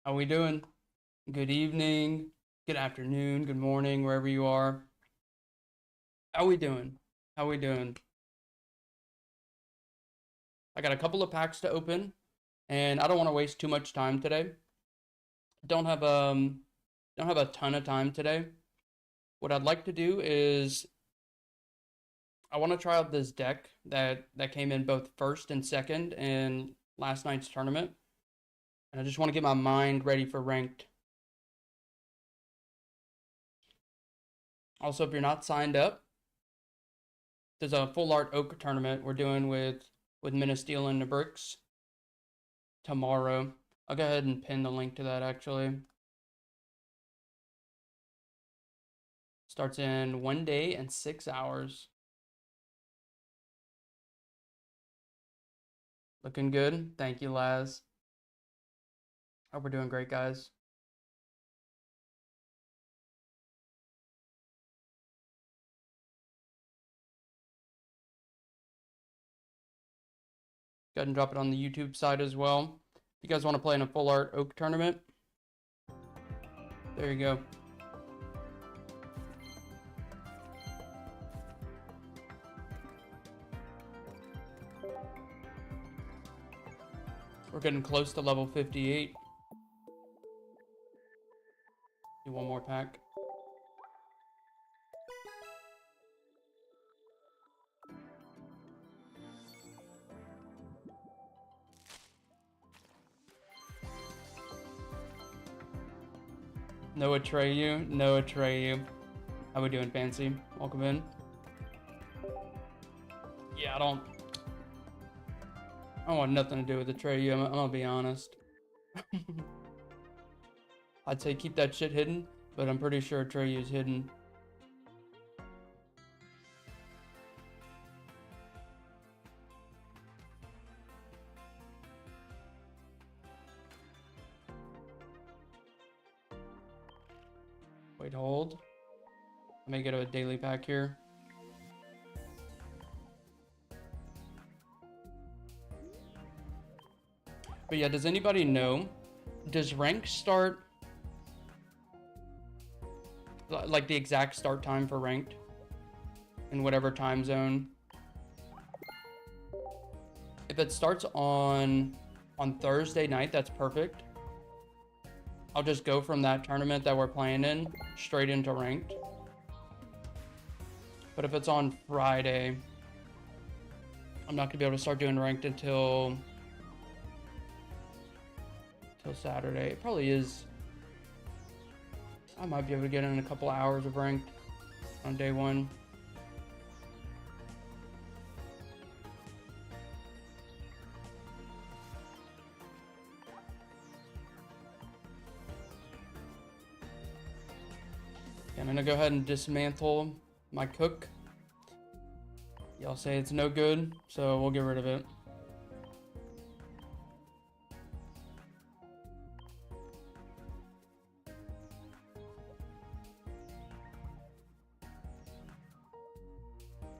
How we doing? Good evening, good afternoon, good morning, wherever you are. How we doing? How we doing? I got a couple of packs to open, and I don't want to waste too much time today. Don't have don't have a ton of time today. What I'd like to do is I want to try out this deck that came in both first and second in last night's tournament, and I just want to get my mind ready for ranked. Also, if you're not signed up, there's a full art oak tournament we're doing with Minasteel and the Bricks tomorrow. I'll go ahead and pin the link to that actually. Starts in 1 day and 6 hours. Looking good. Thank you, Laz. Hope we're doing great, guys. Go ahead and drop it on the YouTube side as well. If you guys want to play in a full art oak tournament, there you go. We're getting close to level 58. Do one more pack. No Atreyu, no Atreyu. How we doing, Fancy? Welcome in. Yeah, I don't want nothing to do with Atreyu. I'm gonna be honest. I'd say keep that shit hidden, but I'm pretty sure Atreyu is hidden. Wait, hold. I may get a daily pack here. But yeah, does anybody know? Does rank start like the exact start time for ranked in whatever time zone? If it starts on Thursday night, that's perfect. I'll just go from that tournament that we're playing in straight into ranked. But if it's on Friday, I'm not gonna be able to start doing ranked until Saturday. It probably is. I might be able to get in a couple hours of ranked on day one. I'm gonna go ahead and dismantle my cook. Y'all say it's no good, so we'll get rid of it.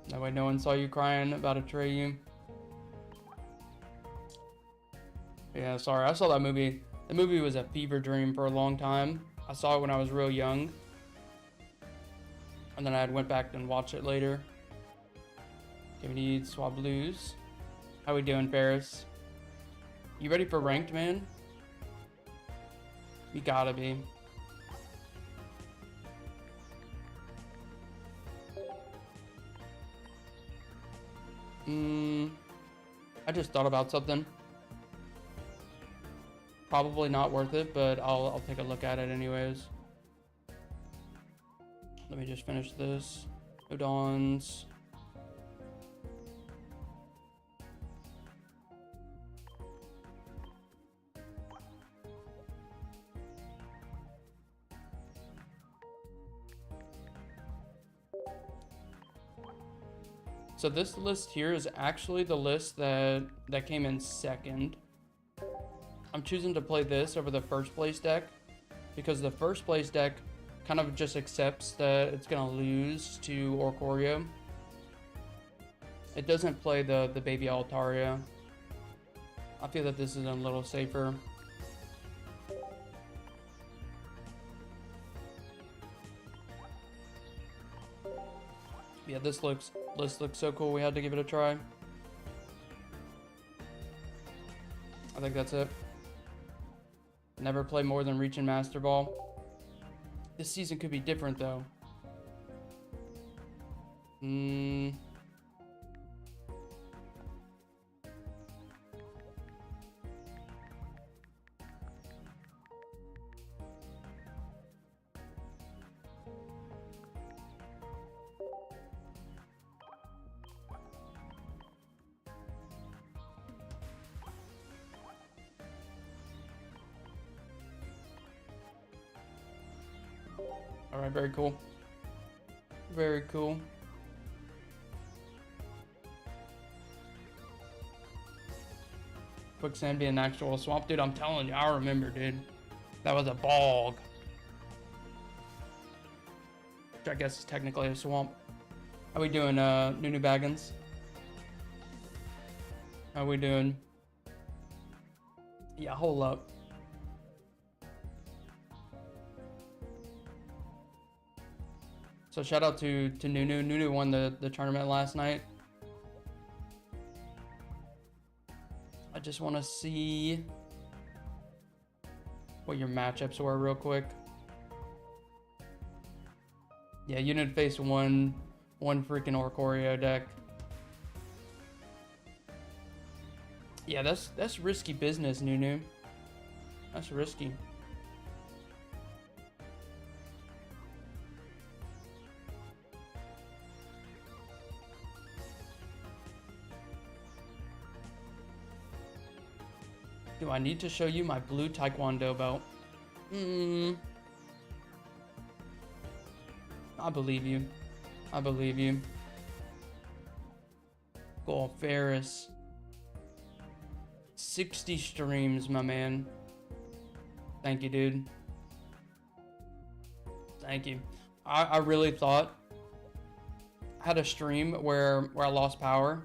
That way no one saw you crying about Atreyu. Yeah, sorry, I saw that movie. The movie was a fever dream for a long time. I saw it when I was real young. And then I went back and watched it later. Okay, we need swap blues. How we doing, Ferris? You ready for ranked, man? You gotta be. I just thought about something. Probably not worth it, but I'll take a look at it anyways. Let me just finish this. Udons. So this list here is actually the list that came in second. I'm choosing to play this over the first place deck because the first place deck kind of just accepts that it's gonna lose to Orcorio. It doesn't play the baby Altaria. I feel that this is a little safer. Yeah, this looks so cool. We had to give it a try. I think that's it. Never play more than Reach and Master Ball. This season could be different though. Alright, very cool. Very cool. Quicksand being an actual swamp. Dude, I'm telling you, I remember, dude. That was a bog. Which I guess is technically a swamp. How we doing, Nunu Baggins? How we doing? Yeah, hold up. So shout out to Nunu. Nunu won the tournament last night. I just want to see what your matchups were real quick. Yeah, you didn't face one freaking Orcorio deck. Yeah, that's risky business, Nunu. That's risky. Do I need to show you my blue Taekwondo belt? I believe you. I believe you. Goal Ferris. 60 streams, my man. Thank you, dude. Thank you. I really thought I had a stream where I lost power.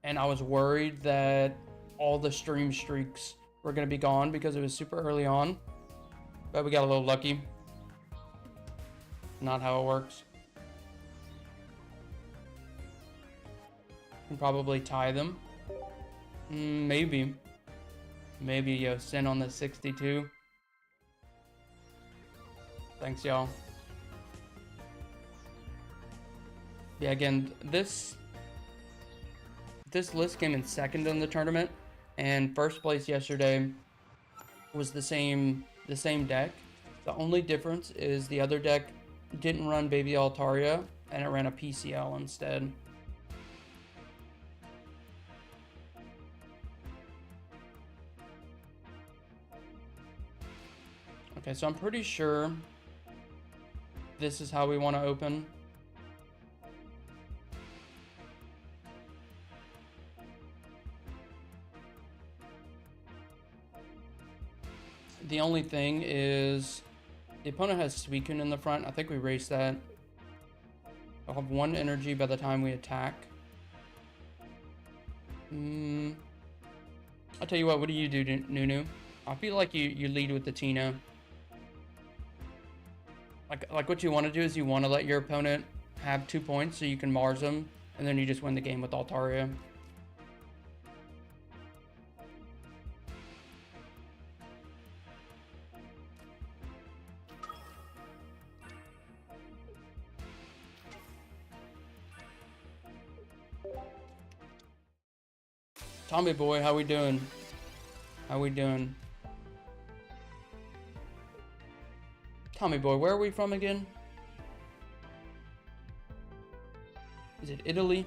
And I was worried that all the stream streaks were going to be gone because it was super early on. But we got a little lucky. Not how it works. Can probably tie them. Maybe. Maybe, yo, Sin on the 62. Thanks, y'all. Yeah, again, this list came in second in the tournament, and first place yesterday was the same deck. The only difference is the other deck didn't run Baby Altaria, and it ran a PCL instead. Okay, so I'm pretty sure this is how we want to open. The only thing is the opponent has Suicune in the front. I think we race that. I'll have 1 energy by the time we attack. I'll tell you what do you do, Nunu? I feel like you lead with the Tina. Like what you want to do is you want to let your opponent have 2 points so you can Mars them, and then you just win the game with Altaria. Tommy boy, how we doing? How we doing? Tommy boy, where are we from again? Is it Italy?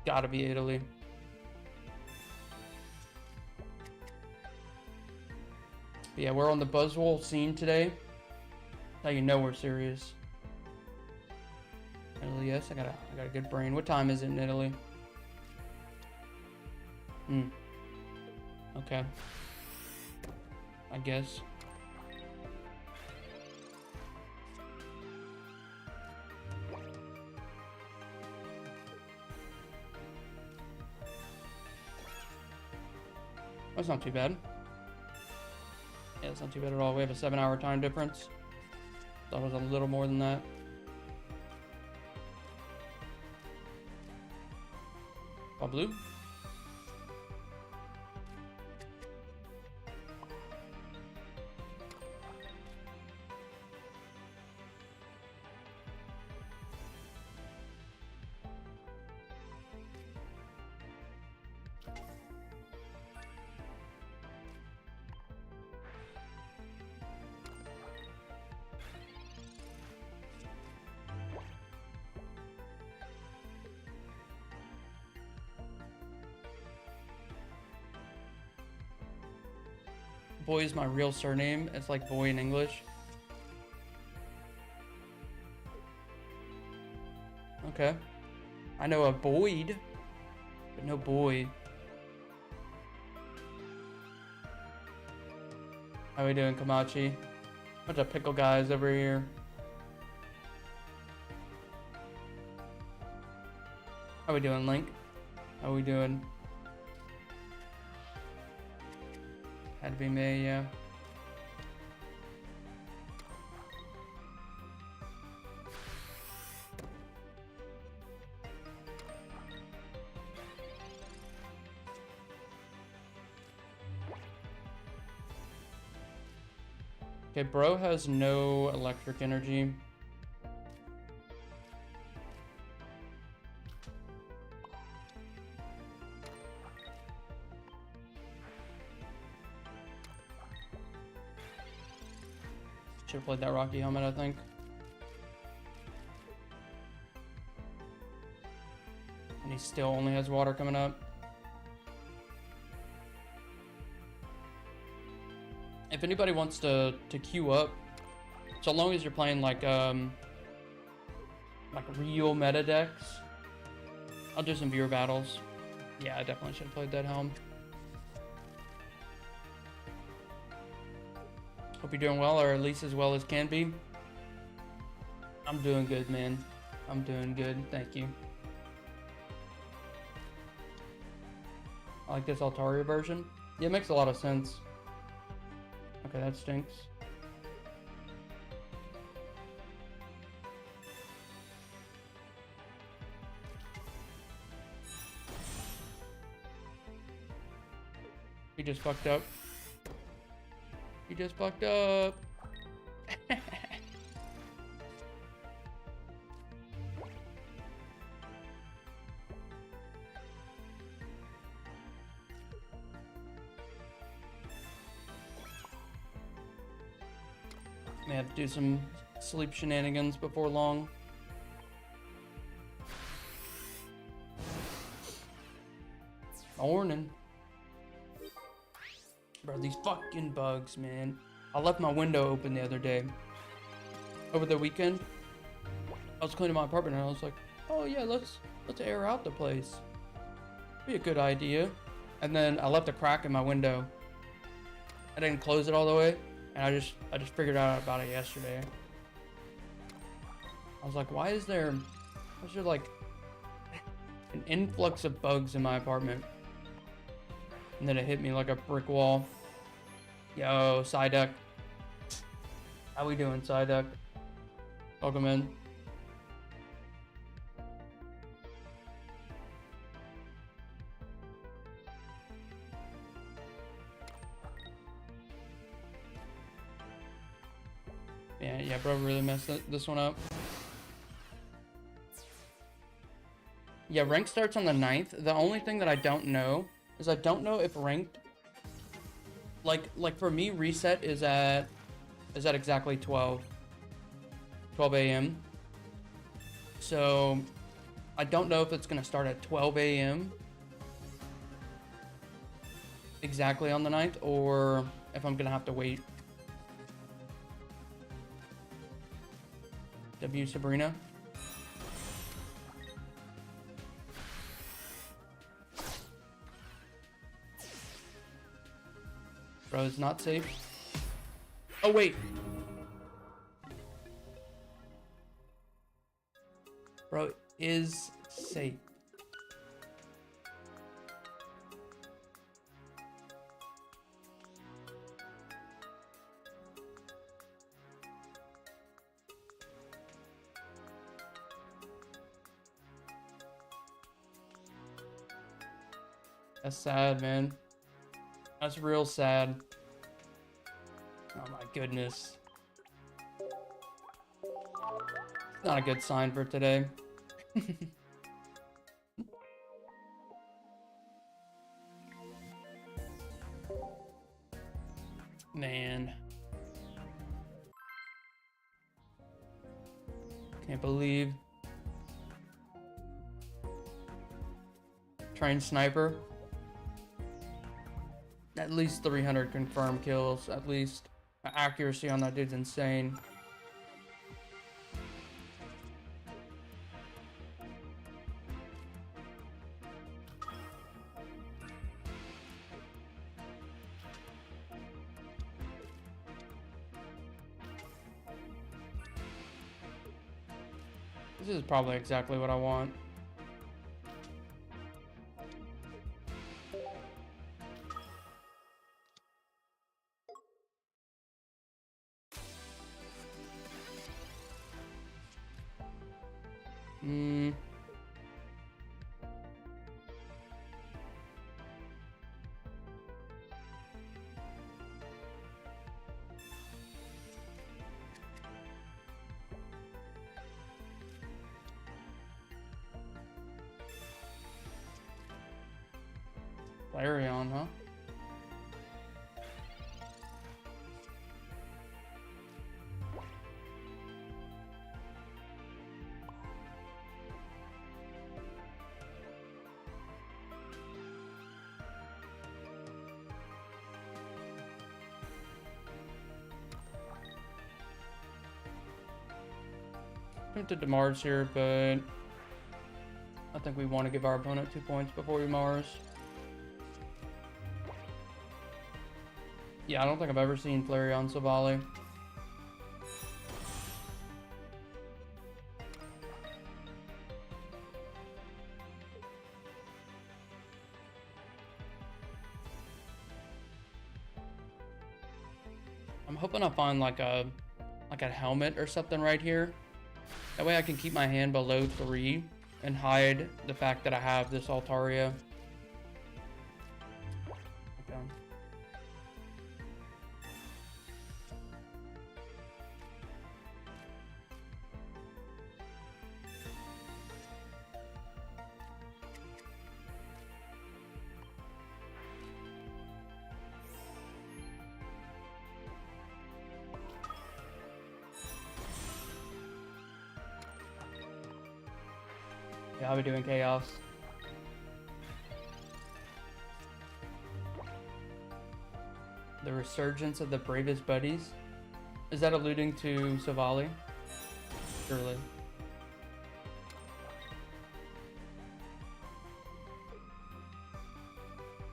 Gotta be Italy. But yeah, we're on the Buzzwole scene today. Now you know we're serious. Italy, yes, I got a good brain. What time is it in Italy? Okay. I guess. That's not too bad. Yeah, it's not too bad at all. We have a 7-hour time difference. Thought it was a little more than that. Blue. Boy is my real surname. It's like boy in English. Okay. I know a Boyd, but no boy. How we doing, Kamachi? Bunch of pickle guys over here. How we doing, Link? How we doing? Had to be me, yeah. Okay, bro has no electric energy. Should have played that Rocky helmet, I think. And he still only has water coming up. If anybody wants to queue up, so long as you're playing like real meta decks, I'll do some viewer battles. Yeah, I definitely should have played that helm. Hope you're doing well, or at least as well as can be. I'm doing good, man. I'm doing good, thank you. I like this Altaria version. Yeah, it makes a lot of sense. Okay, that stinks. He just fucked up. He just fucked up. May have to do some sleep shenanigans before long. Morning. Bro, these fucking bugs, man. I left my window open the other day. Over the weekend, I was cleaning my apartment and I was like, oh yeah, let's air out the place. Be a good idea. And then I left a crack in my window. I didn't close it all the way, and I just figured out about it yesterday. I was like, why is there like an influx of bugs in my apartment? And then it hit me like a brick wall. Yo, Psyduck. How we doing, Psyduck? Welcome in. Yeah, bro really messed this one up. Yeah, rank starts on the 9th. The only thing that I don't know is I don't know if ranked, like for me, reset is at exactly 12 a.m. So I don't know if it's gonna start at 12 a.m. exactly on the 9th, or if I'm gonna have to wait. W Sabrina. Bro, it's not safe. Oh, wait. Bro, it is safe. That's sad, man. That's real sad. Oh my goodness. Not a good sign for today. Man. Can't believe. Trained sniper. At least 300 confirmed kills, at least. The accuracy on that dude's insane. This is probably exactly what I want. Flareon, huh? Tempted to Mars here, but I think we want to give our opponent 2 points before we Mars. Yeah, I don't think I've ever seen Flareon Savali. I'm hoping I find like a helmet or something right here. That way I can keep my hand below 3 and hide the fact that I have this Altaria. Okay. Yeah, I'll be doing chaos. The resurgence of the bravest buddies. Is that alluding to Savali? Surely.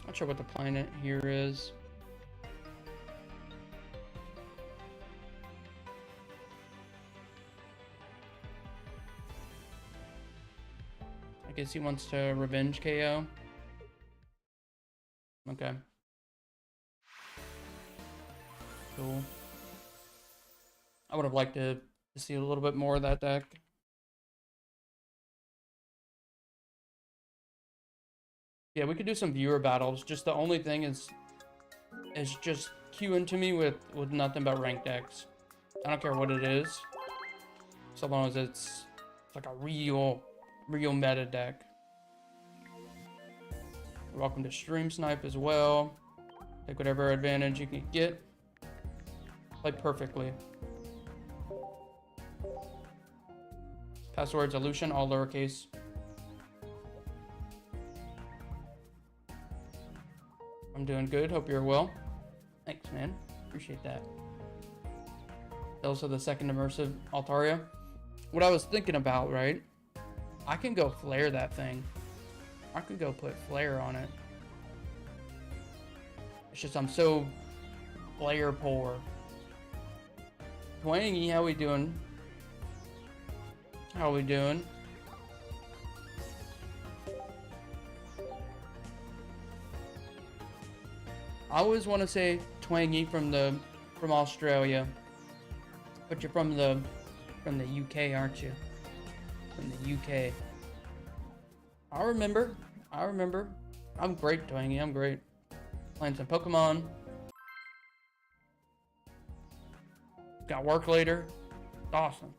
Not sure what the planet here is. I guess he wants to revenge KO. Okay. Cool. I would have liked to see a little bit more of that deck. Yeah, we could do some viewer battles. Just the only thing is just queuing to me with nothing but ranked decks. I don't care what it is, so long as it's like a real meta deck. You're welcome to stream snipe as well. Take whatever advantage you can get. Play perfectly. Passwords Illusion, all lowercase. I'm doing good. Hope you're well. Thanks, man. Appreciate that. Also, the second immersive Altaria. What I was thinking about, right? I can go flare that thing. I could go put flare on it. It's just I'm so flare poor. Twangy, how we doing? How we doing? I always want to say Twangy from Australia, but you're from the UK, aren't you? From the UK. I remember. I'm great, Twangy. I'm great. Playing some Pokemon. Got work later. It's awesome.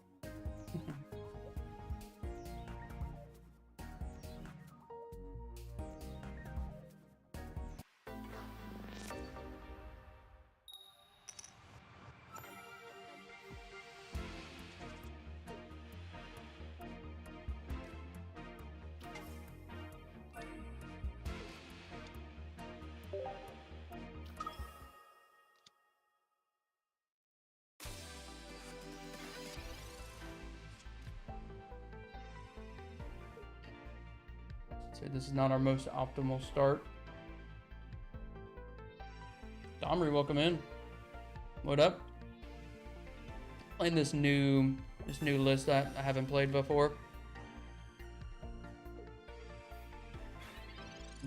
So this is not our most optimal start. Domri, welcome in. What up? Playing this new list that I haven't played before.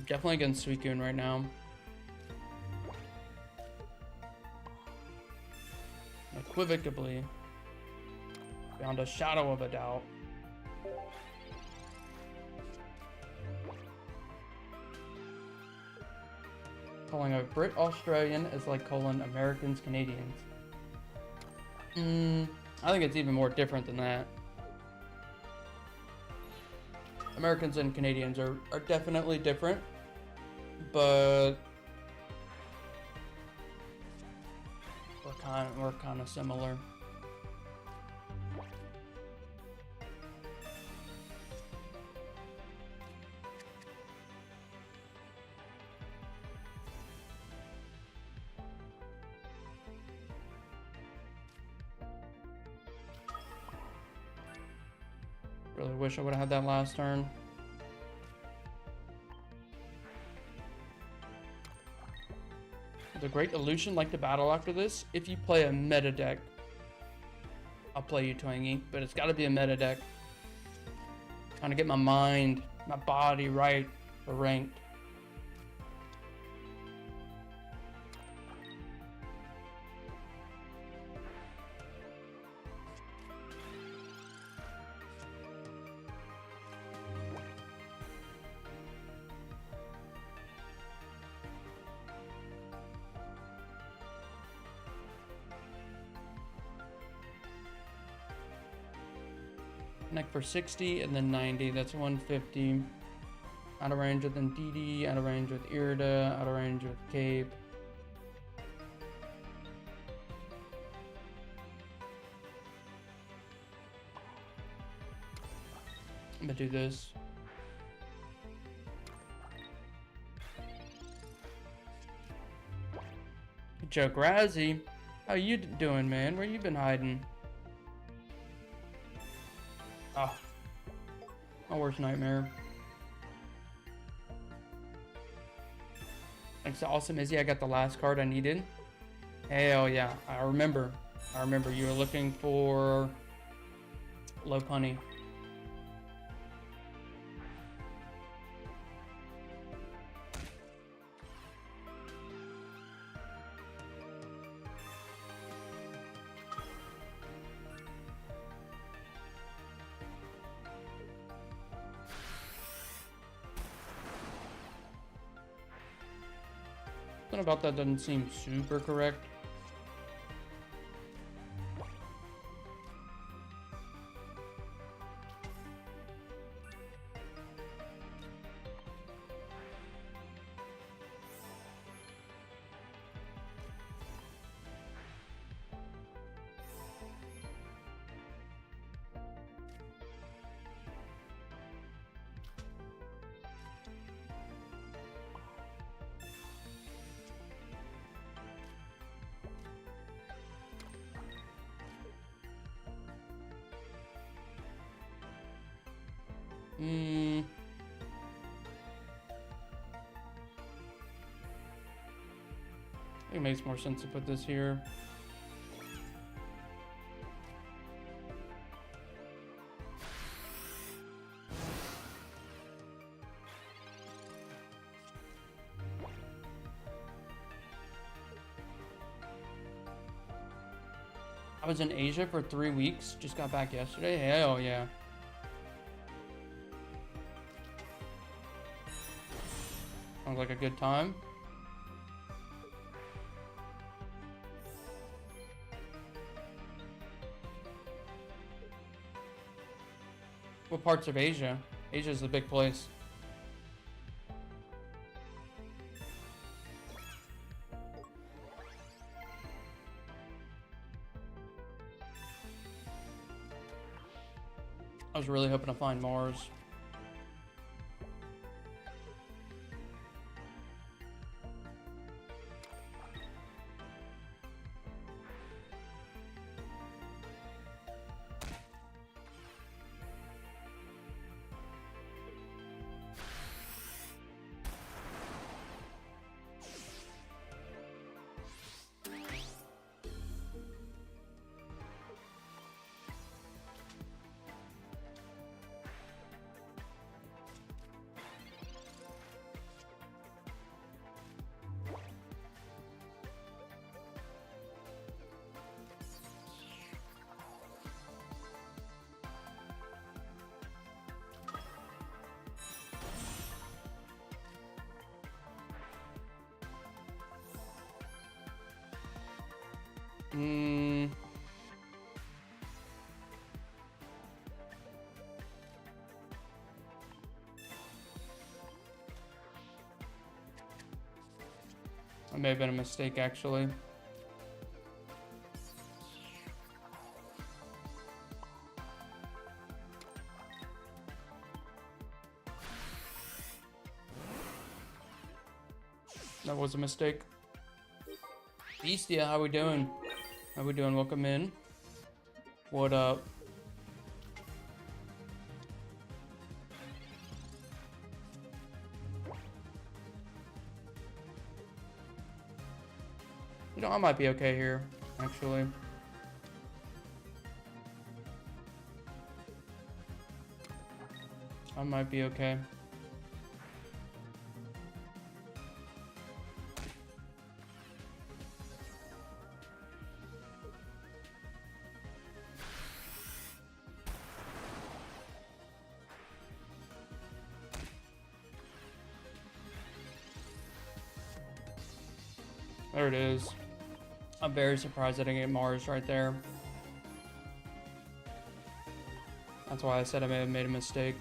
Definitely against Suicune right now. Unequivocally, beyond a shadow of a doubt. Calling a Brit Australian is like calling Americans Canadians. I think it's even more different than that. Americans and Canadians are definitely different, but we're kind of similar. Really wish I would have had that last turn. The Great Illusion like to battle after this. If you play a meta deck, I'll play you Twangy, but it's got to be a meta deck. Trying to get my mind, my body right for ranked. Neck for 60 and then 90. That's 150. Out of range with Ndidi, out of range with Irida, out of range with Cape. I'm gonna do this. Joe Grazzy, how you doing, man? Where you been hiding? Oh, my worst nightmare. Thanks to Awesome Izzy, I got the last card I needed. Hell yeah, I remember you were looking for Lopunny. Something about that doesn't seem super correct. It makes more sense to put this here. I was in Asia for 3 weeks, just got back yesterday. Hell yeah. Sounds like a good time. What parts of Asia? Asia's a big place. I was really hoping to find Mars. That may have been a mistake, actually. That was a mistake. Beastia, how we doing? How we doing? Welcome in. What up? You know, I might be okay here, actually. I might be okay. There it is. I'm very surprised I didn't get Mars right there. That's why I said I may have made a mistake.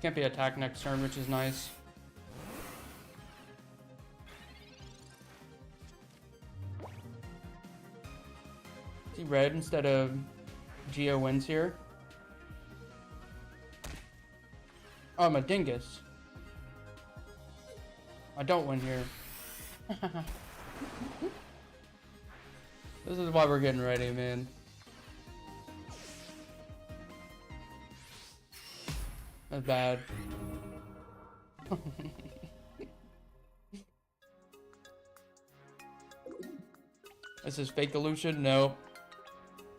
Can't be attacked next turn, which is nice. See red instead of Geo wins here. Oh, I'm a dingus. I don't win here. This is why we're getting ready, man. That's bad. This is fake illusion? No.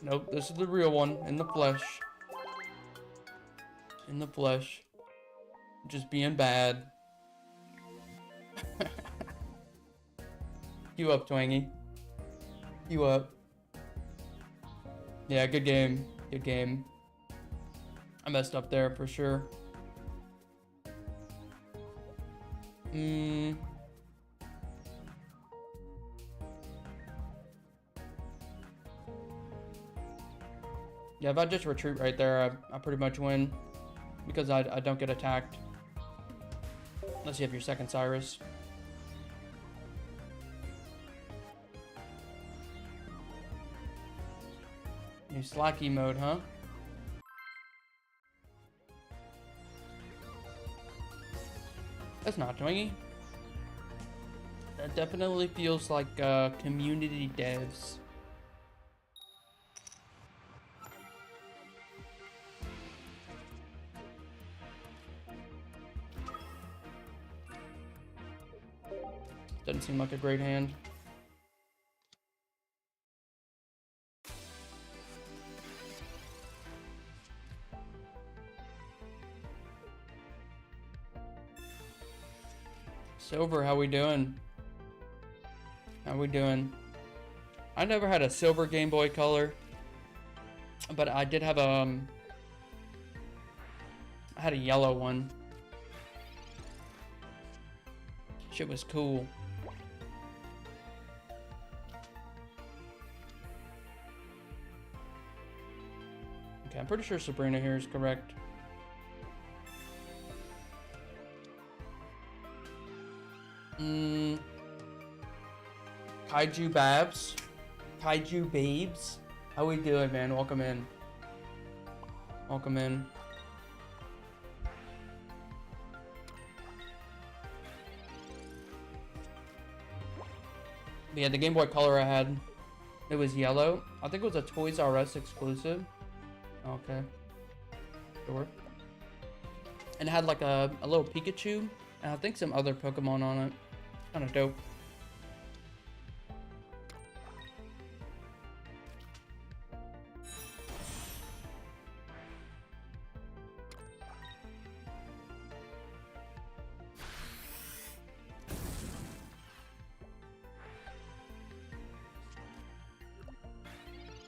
Nope, this is the real one, in the flesh. In the flesh. Just being bad. You up, Twangy. You up. Yeah, good game. Good game. I messed up there for sure. Yeah, if I just retreat right there, I pretty much win. Because I don't get attacked. Unless you have your second Cyrus. New slacky mode, huh? That's not Twingy. That definitely feels like community devs. Doesn't seem like a great hand. Silver, how we doing? How we doing? I never had a silver Game Boy Color, but I did have a I had a yellow one. Shit was cool. Okay, I'm pretty sure Sabrina here is correct. Kaiju Babs. Kaiju Babes. How we doing, man? Welcome in. Welcome in. But yeah, the Game Boy Color I had, it was yellow. I think it was a Toys R Us exclusive. Okay. Sure. And it had like a little Pikachu, and I think some other Pokemon on it. Kind of dope.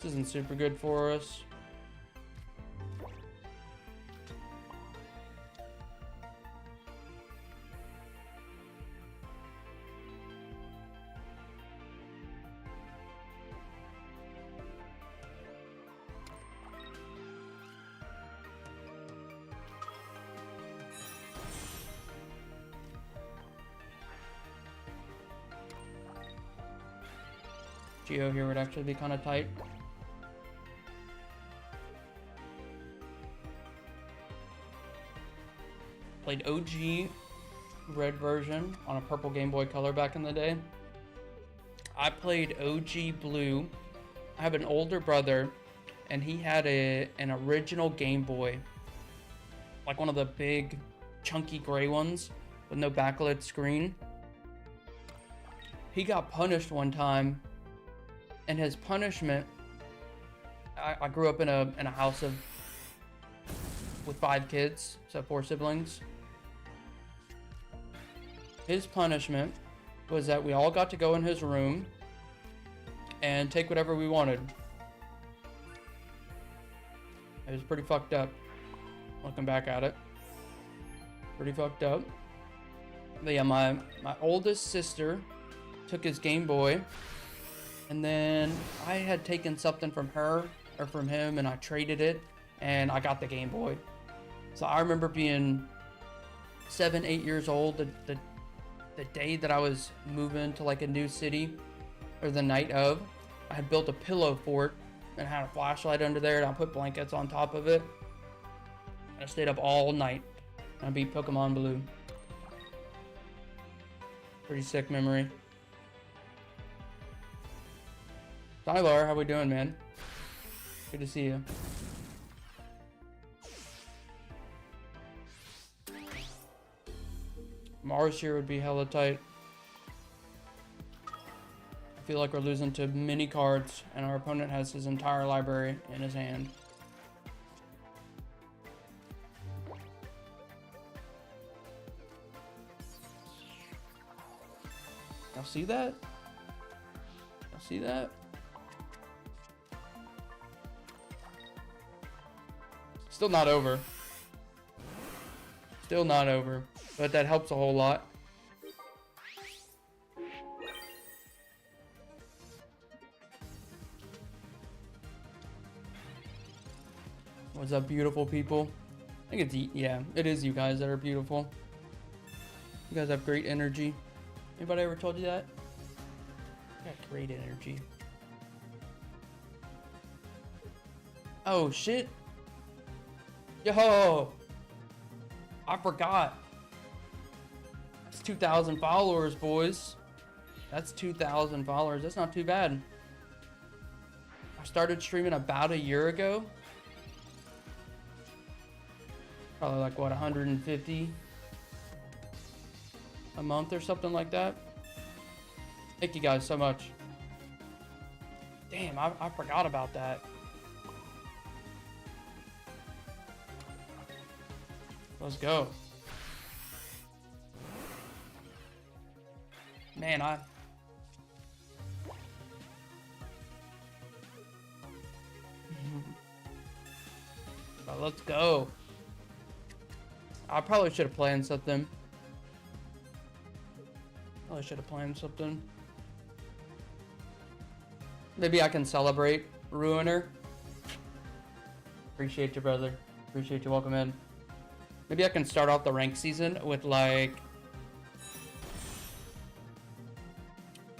This isn't super good for us. Geo here would actually be kind of tight. Played OG red version on a purple Game Boy Color back in the day. I played OG blue. I have an older brother, and he had an original Game Boy, like one of the big chunky gray ones with no backlit screen. He got punished one time, and his punishment, I grew up in a house with 5 kids, so 4 siblings. His punishment was that we all got to go in his room and take whatever we wanted. It was pretty fucked up, looking back at it. Pretty fucked up. But yeah, my oldest sister took his Game Boy, and then I had taken something from her or from him, and I traded it, and I got the Game Boy. So I remember being 7, 8 years old, the day that I was moving to like a new city, or the night of. I had built a pillow fort and had a flashlight under there, and I put blankets on top of it. And I stayed up all night, and I beat Pokemon Blue. Pretty sick memory. Tyler, how we doing, man? Good to see you. Mars here would be hella tight. I feel like we're losing to mini cards, and our opponent has his entire library in his hand. Y'all see that? Y'all see that? Still not over. Still not over. But that helps a whole lot. What's up, beautiful people? I think it's, yeah, it is you guys that are beautiful. You guys have great energy. Anybody ever told you that? You got great energy. Oh, shit. Yo! I forgot. It's 2,000 followers, boys. That's 2,000 followers. That's not too bad. I started streaming about a year ago. Probably like, what, 150 a month or something like that. Thank you guys so much. Damn, I forgot about that. Let's go. Man, but let's go. I probably should have planned something. Maybe I can celebrate Ruiner. Appreciate you, brother. Appreciate you. Welcome in. Maybe I can start off the rank season with like...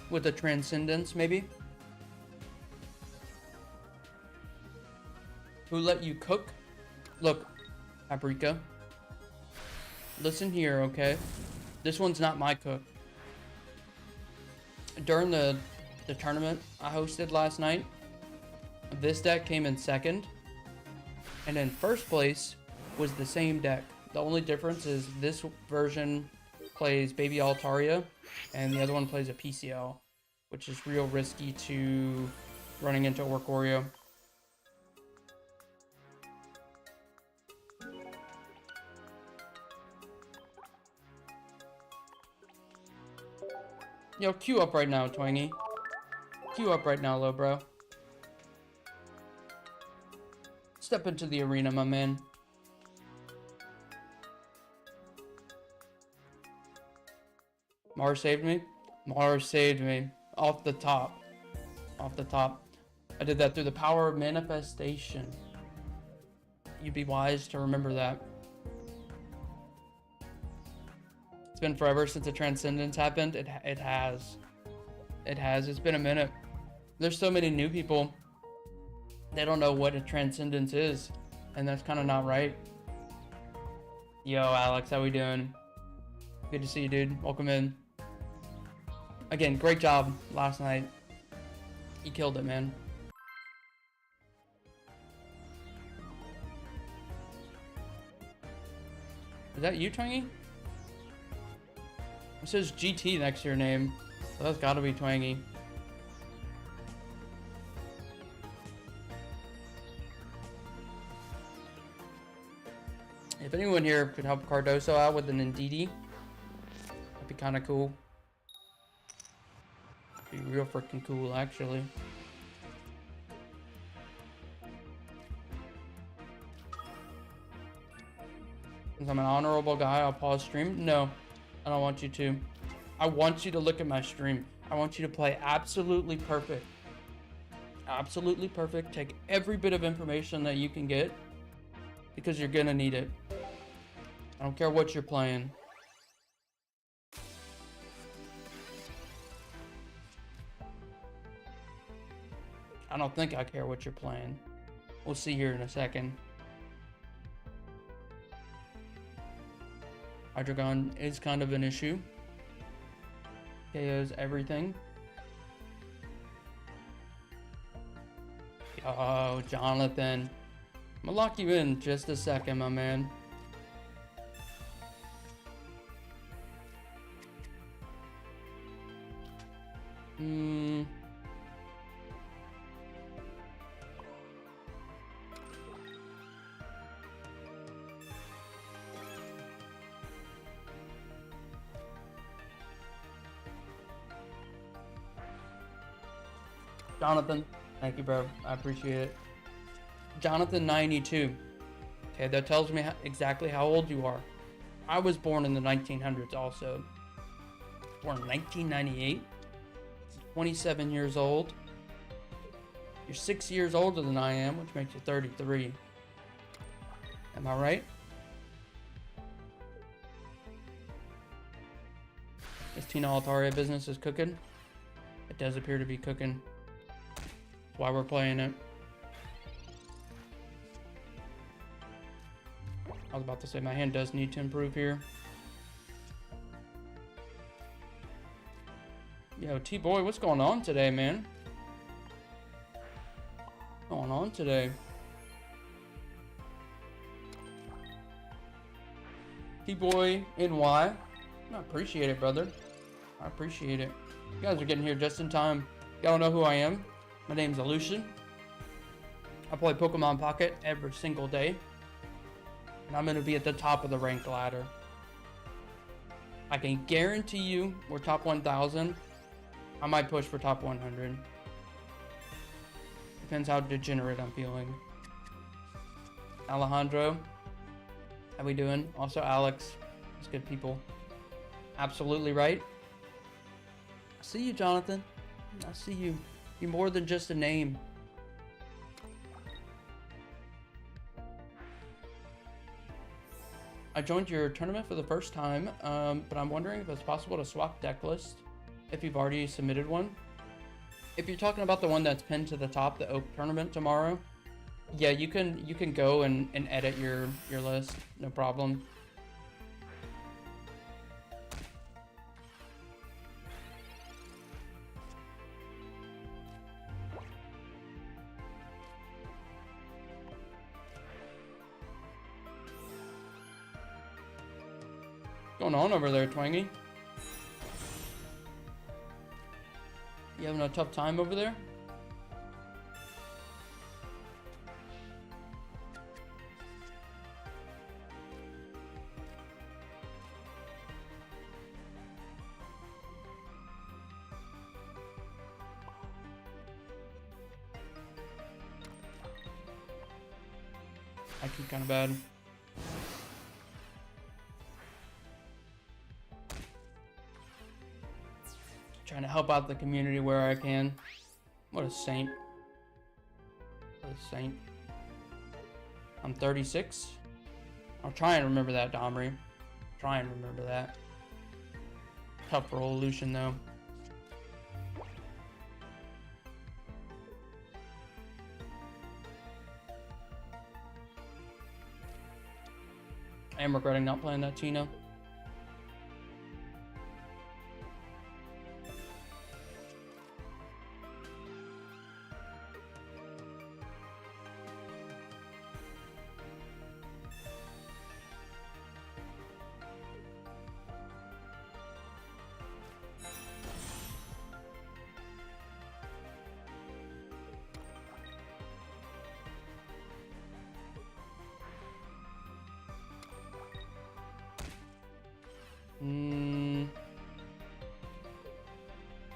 with a Transcendence, maybe? Who let you cook? Look, Paprika. Listen here, okay? This one's not my cook. During the tournament I hosted last night, this deck came in second, and in first place was the same deck. The only difference is this version plays Baby Altaria, and the other one plays a PCL, which is real risky to running into Orcorio. Yo, queue up right now, Twangy. Queue up right now, low bro. Step into the arena, my man. Mars saved me. Mars saved me. Off the top. Off the top. I did that through the power of manifestation. You'd be wise to remember that. It's been forever since the Transcendence happened. It has. It has. It's been a minute. There's so many new people. They don't know what a Transcendence is. And that's kind of not right. Yo, Alex, how we doing? Good to see you, dude. Welcome in. Again, great job last night. You killed it, man. Is that you, Twangy? It says GT next to your name. So that's gotta be Twangy. If anyone here could help Cardoso out with an Ndidi, that'd be kind of cool. Be real freaking cool, actually. Since I'm an honorable guy, I'll pause stream. No, I don't want you to. I want you to look at my stream. I want you to play absolutely perfect. Absolutely perfect. Take every bit of information that you can get, because you're gonna need it. I don't care what you're playing. I don't think I care what you're playing. We'll see here in a second. Hydreigon is kind of an issue. KOs everything. Oh, Jonathan. I'm gonna lock you in just a second, my man. Jonathan, thank you, bro. I appreciate it. Jonathan 92. Okay, that tells me exactly how old you are. I was born in the 1900s also. Born in 1998. 27 years old. You're 6 years older than I am, which makes you 33. Am I right? This Tina Altaria business is cooking. It does appear to be cooking. That's why we're playing it. I was about to say my hand does need to improve here. Yo, T-Boy, what's going on today, man? What's going on today? T-Boy NY. I appreciate it, brother. I appreciate it. You guys are getting here just in time. Y'all know who I am. My name's Aleutian. I play Pokemon Pocket every single day. And I'm going to be at the top of the rank ladder. I can guarantee you we're top 1,000. I might push for top 100. Depends how degenerate I'm feeling. Alejandro, how we doing? Also Alex, it's good people. Absolutely right. I see you, Jonathan. I see you. You're more than just a name. I joined your tournament for the first time, but I'm wondering if it's possible to swap deck list if you've already submitted one. If you're talking about the one that's pinned to the top, the Oak tournament tomorrow, yeah, you can go and edit your list, no problem. What's going on over there, Twangy? You having a tough time over there? I keep kind of bad. Trying to help out the community where I can. What a saint. What a saint. I'm 36. I'll try and remember that, Domri. Try and remember that. Tough roll, Lucian, though. I am regretting not playing that Tina.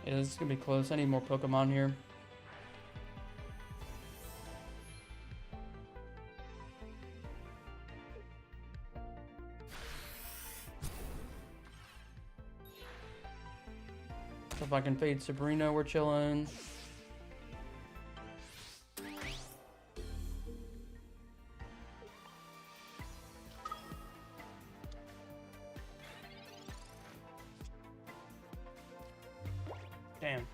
Yeah, this is gonna be close. I need more Pokemon here. So if I can fade Sabrina, we're chilling. Damn.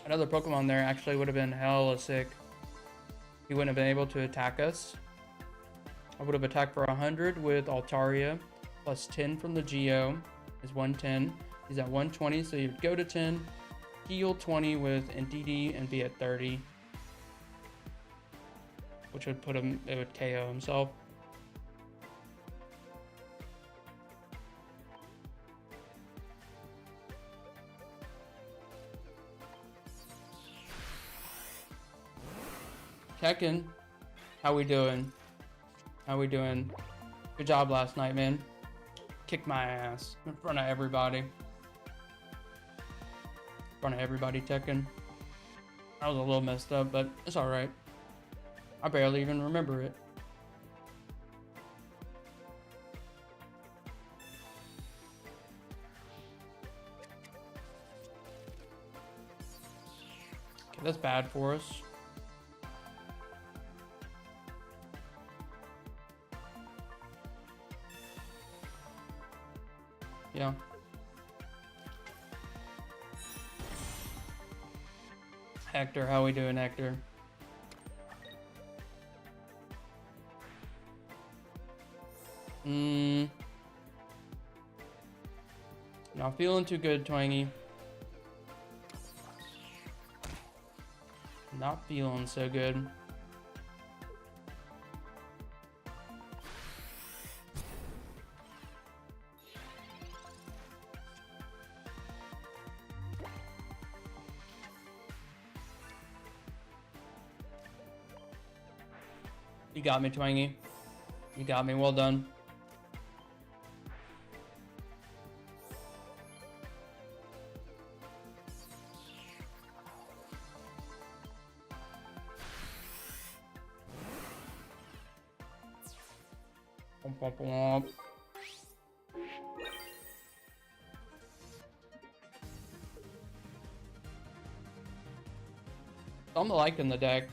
Another Pokemon there actually would have been hella sick. He wouldn't have been able to attack us. I would have attacked for 100 with Altaria, plus 10 from the Geo is 110. He's at 120, so you'd go to 10, heal 20 with Ndidi, and be at 30. Which would put him, it would KO himself. Tekken, how we doing? How we doing? Good job last night, man. Kicked my ass in front of everybody. In front of everybody, Tekken. I was a little messed up, but it's alright. I barely even remember it. Okay, that's bad for us. Yeah. Hector, how we doing, Hector? Not feeling too good, Twangy. Not feeling so good. You got me, Twangy. You got me. Well done. Womp, womp, womp. I'm liking the deck.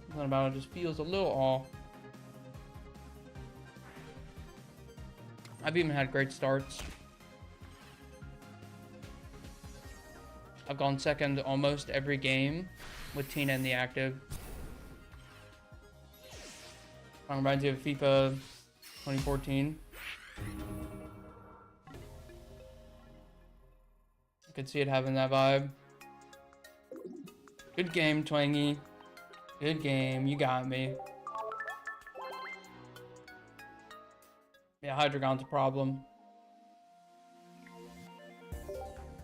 Something about it just feels a little off. I've even had great starts. I've gone second almost every game with Tina in the active. Reminds you of FIFA 2014. I could see it having that vibe. Good game, Twangy. Good game. You got me. Yeah, Hydreigon's a problem.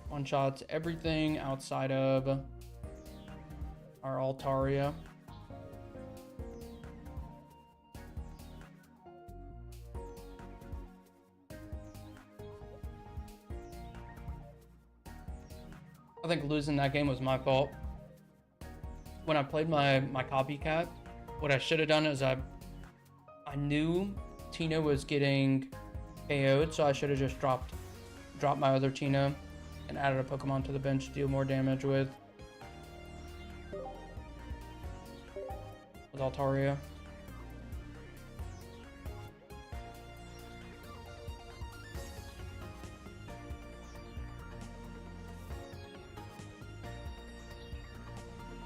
One shots everything outside of our Altaria. I think losing that game was my fault. When I played my copycat, what I should have done is I knew Tina was getting KO'd, so I should have just dropped my other Tina and added a Pokemon to the bench to deal more damage with Altaria.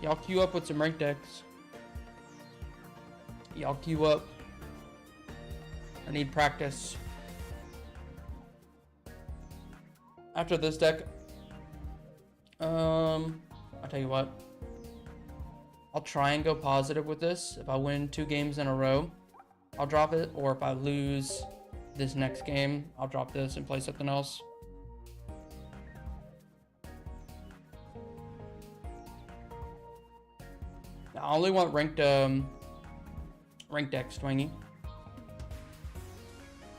Y'all queue up with some ranked decks. Y'all queue up. I need practice. After this deck, I'll tell you what. I'll try and go positive with this. If I win 2 games in a row, I'll drop it. Or if I lose this next game, I'll drop this and play something else. I only want ranked decks, Twangy.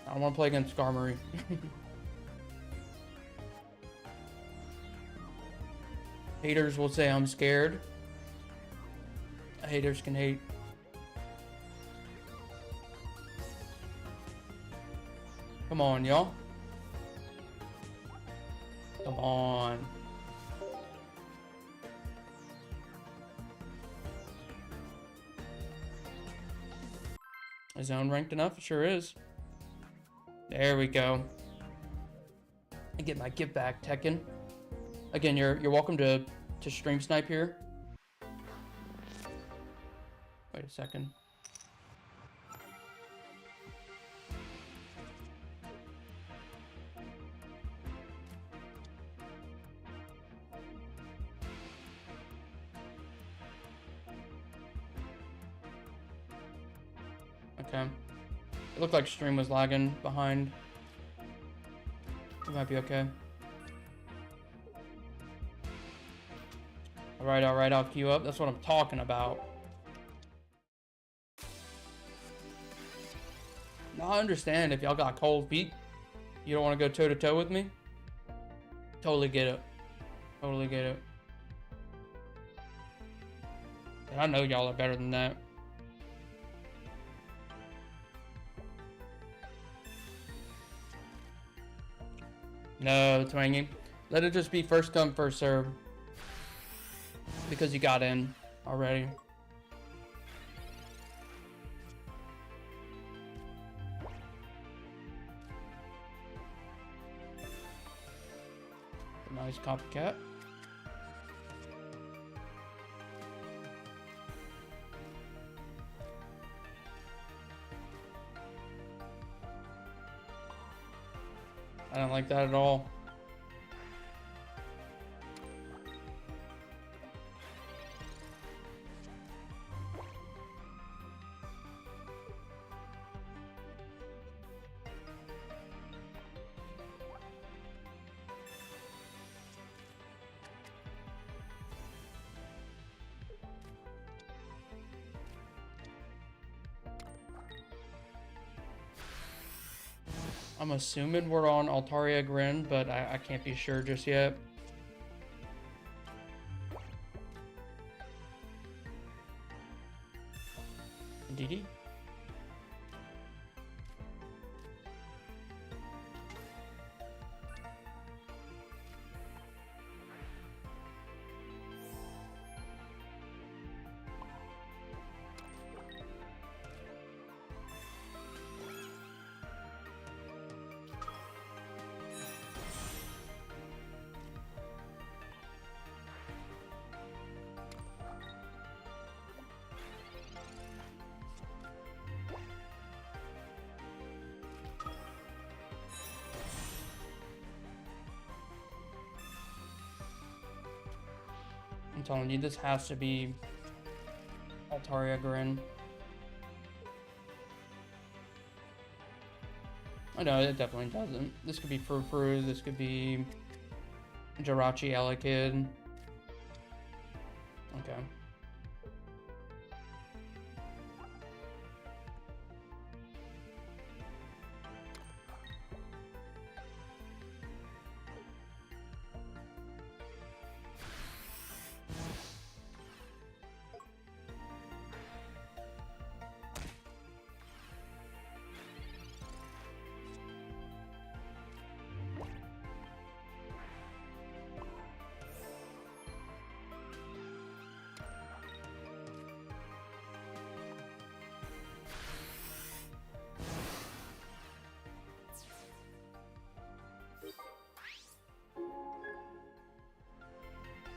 I don't want to play against Skarmory. Haters will say I'm scared. Haters can hate. Come on, y'all. Come on. Is zone ranked enough? It sure is. There we go. I get my gift back, Tekken. Again, you're welcome to stream snipe here. Wait a second. Okay. It looked like stream was lagging behind. It might be okay. Alright, I'll queue up. That's what I'm talking about. Now I understand if y'all got cold feet. You don't want to go toe to toe with me. Totally get it. Totally get it. And I know y'all are better than that. No, Twangy. Let it just be first come, first serve. Because you got in already. Nice copycat. I don't like that at all. I'm assuming we're on Altaria Grin, but I can't be sure just yet. Indeedy? I'm telling you, this has to be Altaria Grin. I know, it definitely doesn't. This could be Frou-Frou, this could be Jirachi Elekid. Okay.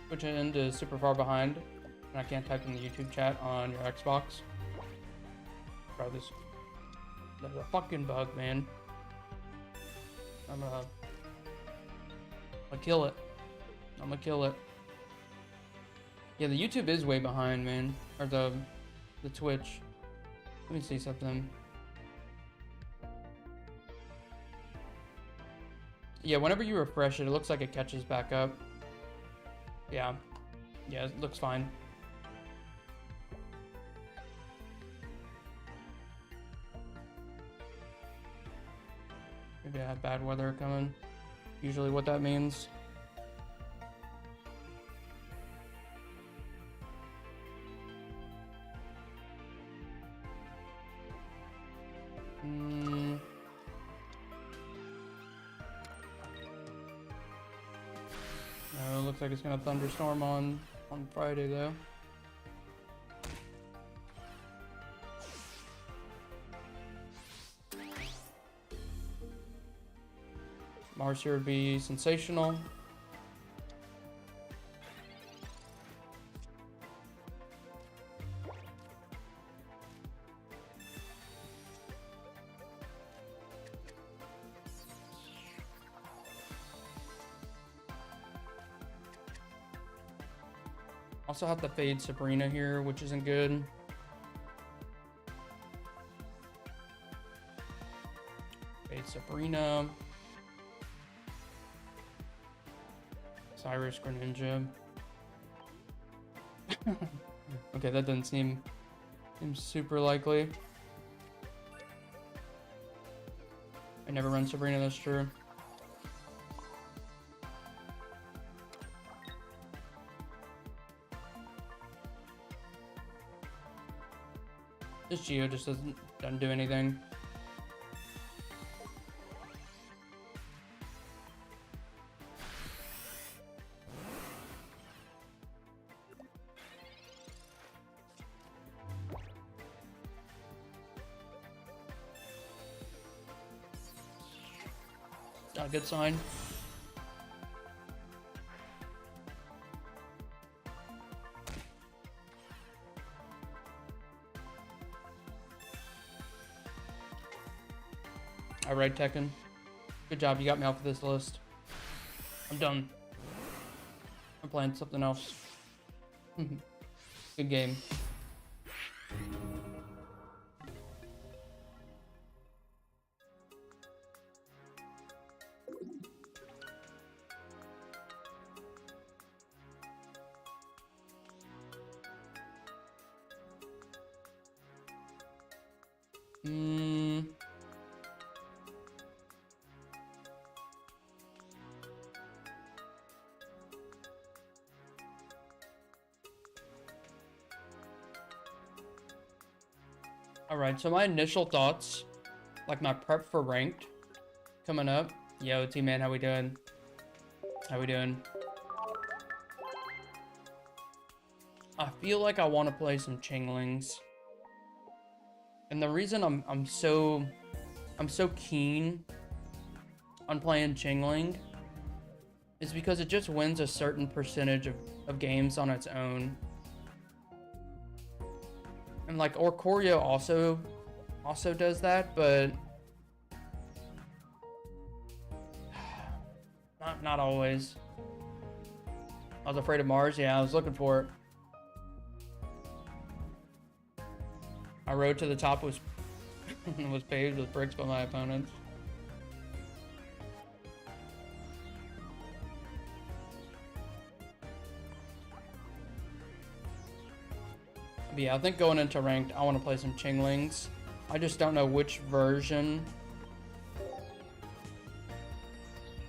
Switch it into super far behind, and I can't type in the YouTube chat on your Xbox. Bro, there's a fucking bug, man. I'm gonna kill it. I'm gonna kill it. Yeah, the YouTube is way behind, man. Or the Twitch. Let me see something. Yeah, whenever you refresh it, it looks like it catches back up. Yeah, it looks fine. Maybe I had bad weather coming. Usually what that means. No, it looks like it's gonna thunderstorm on Friday though. Mars here would be sensational. Also have to fade Sabrina here, which isn't good. Fade Sabrina. Cyrus Greninja. Okay, that doesn't seem super likely. I never run Sabrina, that's true. This Geo just doesn't do anything. Not a good sign. Alright, Tekken. Good job, you got me off of this list. I'm done. I'm playing something else. Good game. Alright, so my initial thoughts, like my prep for ranked coming up. Yo, T-Man, how we doing? How we doing? I feel like I want to play some Chinglings. And the reason I'm so keen on playing Chingling is because it just wins a certain percentage of games on its own. And like Orcorio also does that, but not always. I was afraid of Mars. Yeah, I was looking for it. My road to the top was was paved with bricks by my opponents. But yeah, I think going into ranked, I want to play some Chinglings. I just don't know which version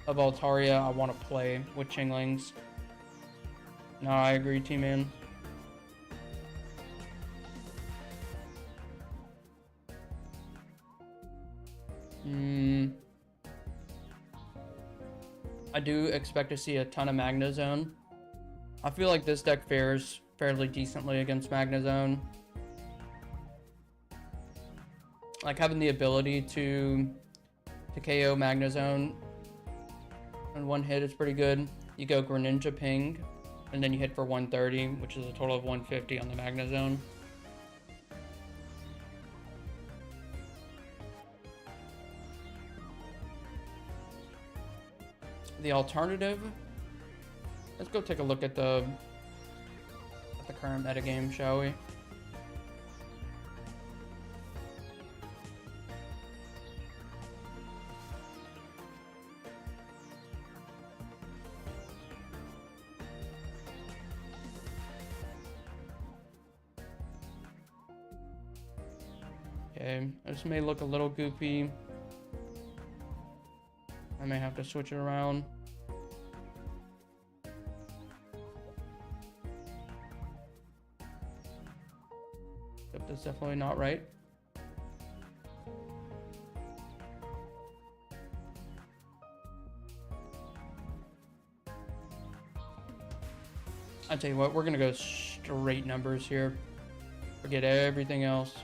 of Altaria I want to play with Chinglings. No, I agree, T-Man. I do expect to see a ton of Magnezone. I feel like this deck fares fairly decently against Magnezone. Like having the ability to KO Magnezone in one hit is pretty good. You go Greninja Ping, and then you hit for 130, which is a total of 150 on the Magnezone. The alternative, let's go take a look at the current metagame, shall we? Okay, this may look a little goofy. I may have to switch it around. Yep, that's definitely not right. I tell you what, we're gonna go straight numbers here. Forget everything else.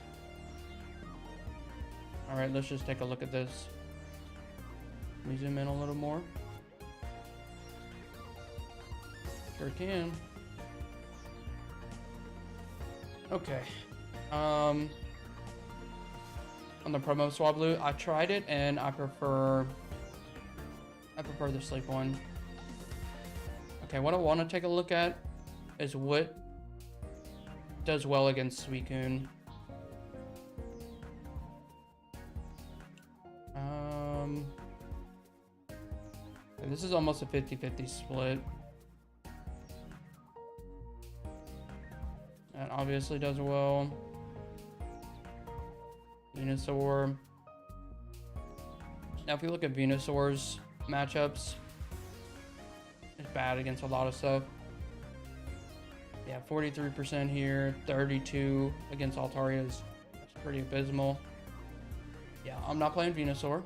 All right, let's just take a look at this. Let me zoom in a little more. Sure can. Okay. On the promo Swablu, I tried it and I prefer the sleep one. Okay, what I want to take a look at is what does well against Suicune. This is almost a 50-50 split. That obviously does well. Venusaur. Now if we look at Venusaur's matchups, it's bad against a lot of stuff. Yeah, 43% here, 32 against Altaria's. That's pretty abysmal. Yeah, I'm not playing Venusaur.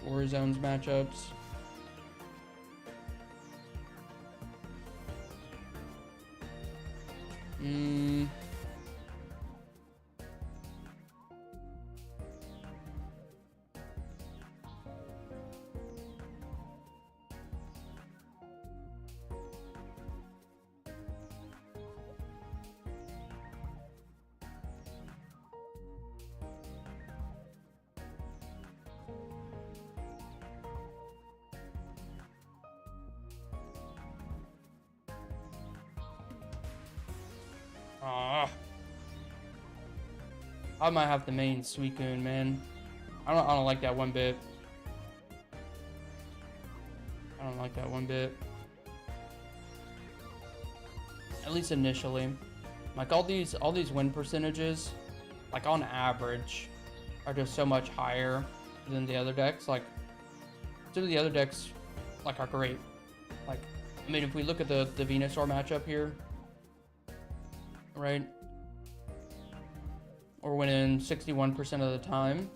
Orizone's matchups. I might have to main Suicune, man. I don't like that one bit. I don't like that one bit. At least initially. Like all these win percentages, like on average, are just so much higher than the other decks. Like some of the other decks like are great. Like I mean, if we look at the Venusaur matchup here, right? We're winning 61% of the time,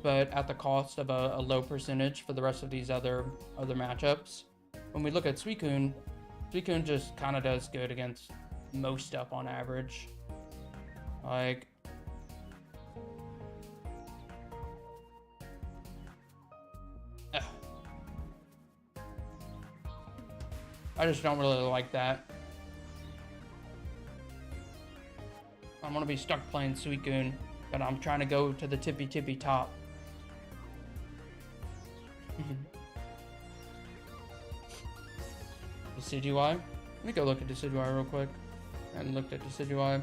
but at the cost of a low percentage for the rest of these other matchups. When we look at Suicune, Suicune just kind of does good against most stuff on average. Like, I just don't really like that. I'm gonna be stuck playing Suicune, but I'm trying to go to the tippy top. Decidueye. Let me go look at Decidueye real quick. I haven't looked at Decidueye.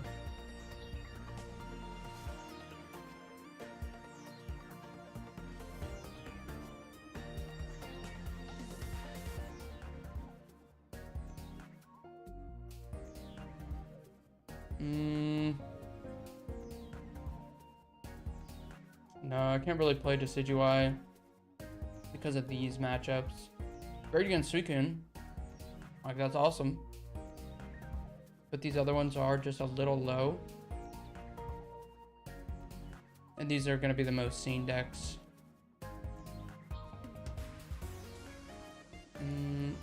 No, I can't really play Decidueye because of these matchups. Great against Suicune. Like, that's awesome. But these other ones are just a little low. And these are going to be the most seen decks.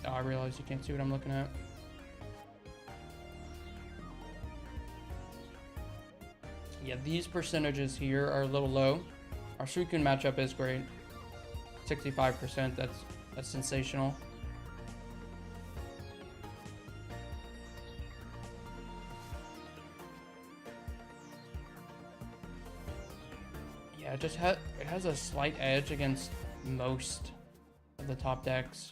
Oh, I realize you can't see what I'm looking at. Yeah, these percentages here are a little low. Our Suicune matchup is great. 65%, that's sensational. Yeah, it has a slight edge against most of the top decks.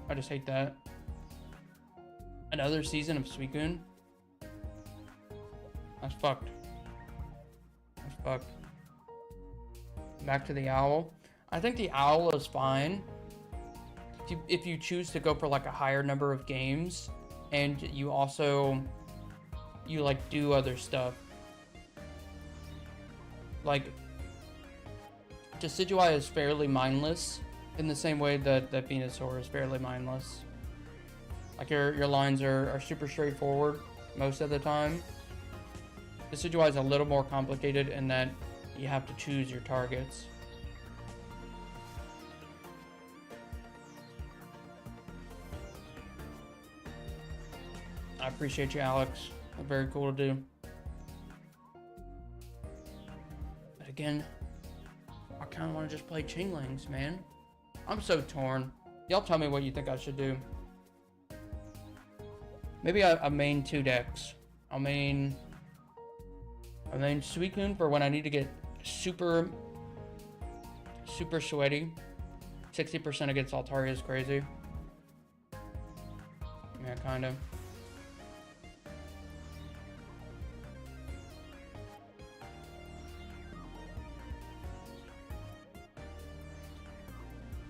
I just hate that. Another season of Suicune. That's fucked. That's fucked. Back to the Owl. I think the Owl is fine if you choose to go for like a higher number of games, and you also like do other stuff. Like, Decidueye is fairly mindless in the same way that Venusaur is fairly mindless. Like, your lines are super straightforward most of the time. Decidueye is a little more complicated in that you have to choose your targets. I appreciate you, Alex. That's very cool to do. But again, I kind of want to just play Chinglings, man. I'm so torn. Y'all tell me what you think I should do. Maybe I main two decks. I'll main Suicune for when I need to get super sweaty. 60% against Altaria is crazy. Yeah, kind of.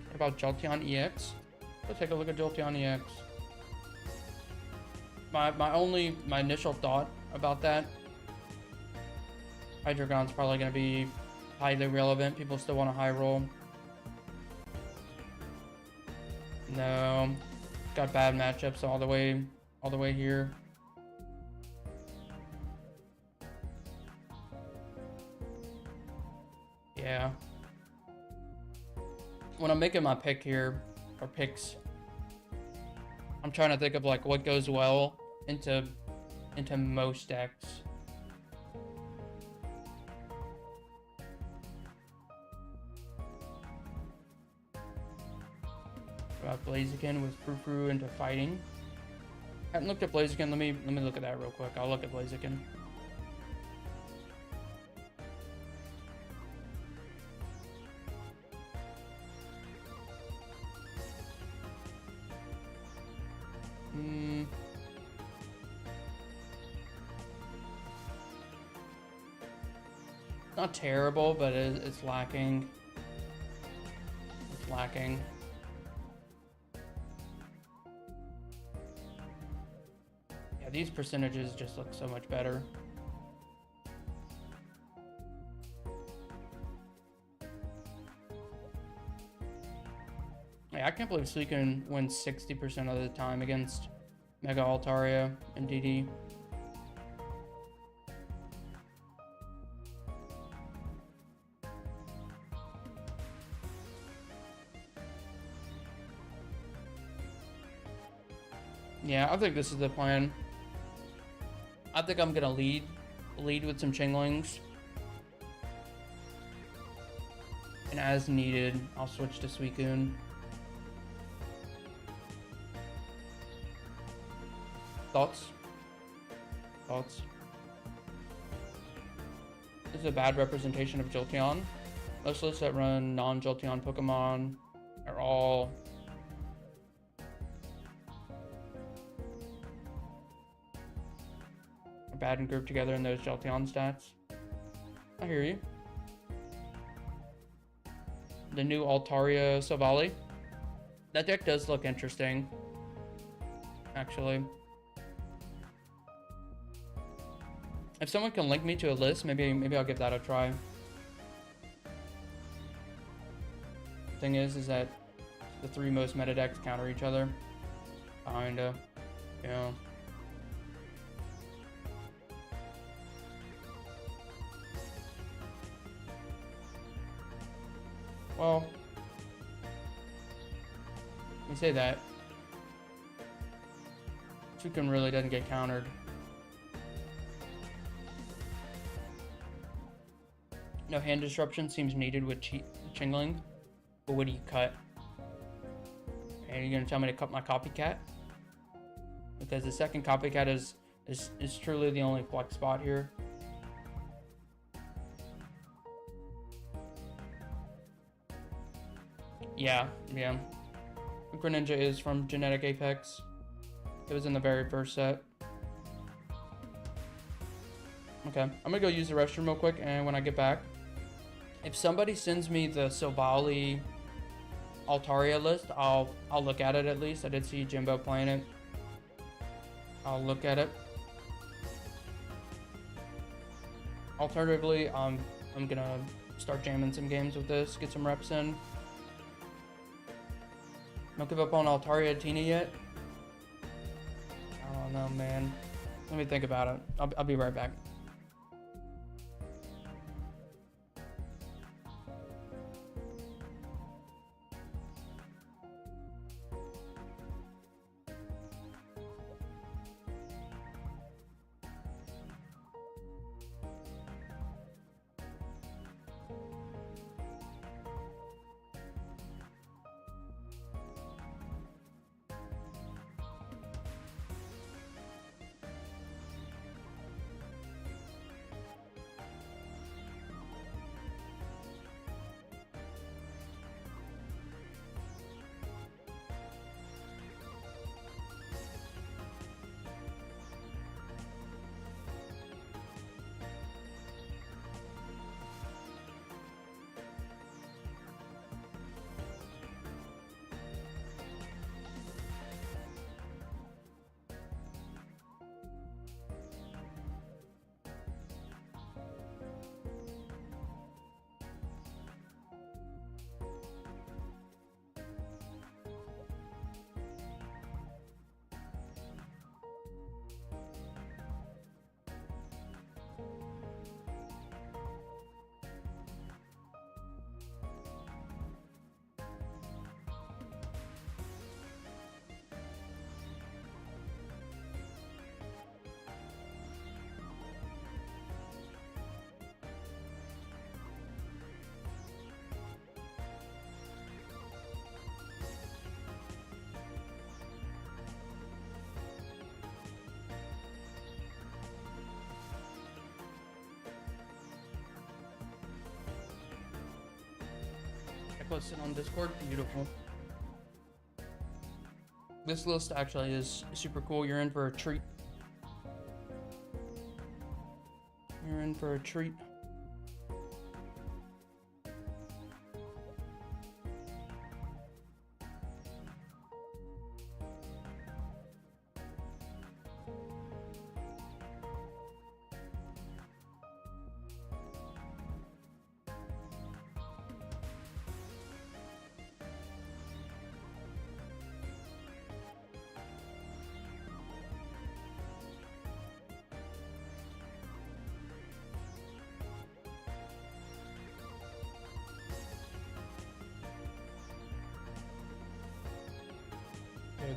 What about Jolteon EX? Let's take a look at Jolteon EX. My initial thought about that, Hydreigon's probably going to be highly relevant. People still want a high roll. No, got bad matchups all the way here. Yeah. When I'm making my pick here, or picks, I'm trying to think of like what goes well into most decks. About Blaziken with Frou-Frou into fighting. Haven't looked at Blaziken. Let me look at that real quick. I'll look at Blaziken. Not terrible, but it's lacking. It's lacking. Yeah, these percentages just look so much better. believe Suicune wins 60% of the time against Mega Altaria and DD. Yeah, I think this is the plan. I think I'm gonna lead with some Chinglings. And as needed, I'll switch to Suicune. Thoughts? Thoughts? This is a bad representation of Jolteon. Most lists that run non-Jolteon Pokemon are all bad and grouped together in those Jolteon stats. I hear you. The new Altaria Savali. That deck does look interesting, actually. If someone can link me to a list, maybe I'll give that a try. Thing is that the 3 most meta decks counter each other. Kinda. Yeah. Well, you say that. Suicune really doesn't get countered. No hand disruption seems needed with Chingling. But what do you cut? And you're gonna tell me to cut my copycat? Because the second copycat is truly the only flex spot here. Yeah. Greninja is from Genetic Apex. It was in the very first set. Okay, I'm gonna go use the restroom real quick, and when I get back, if somebody sends me the Silvally Altaria list, I'll look at it at least. I did see Jimbo playing it. I'll look at it. Alternatively, I'm gonna start jamming some games with this, get some reps in. Don't give up on Altaria Tina yet. I don't know, man. Let me think about it. I'll be right back. Posted on Discord. Beautiful. This list actually is super cool. You're in for a treat. You're in for a treat.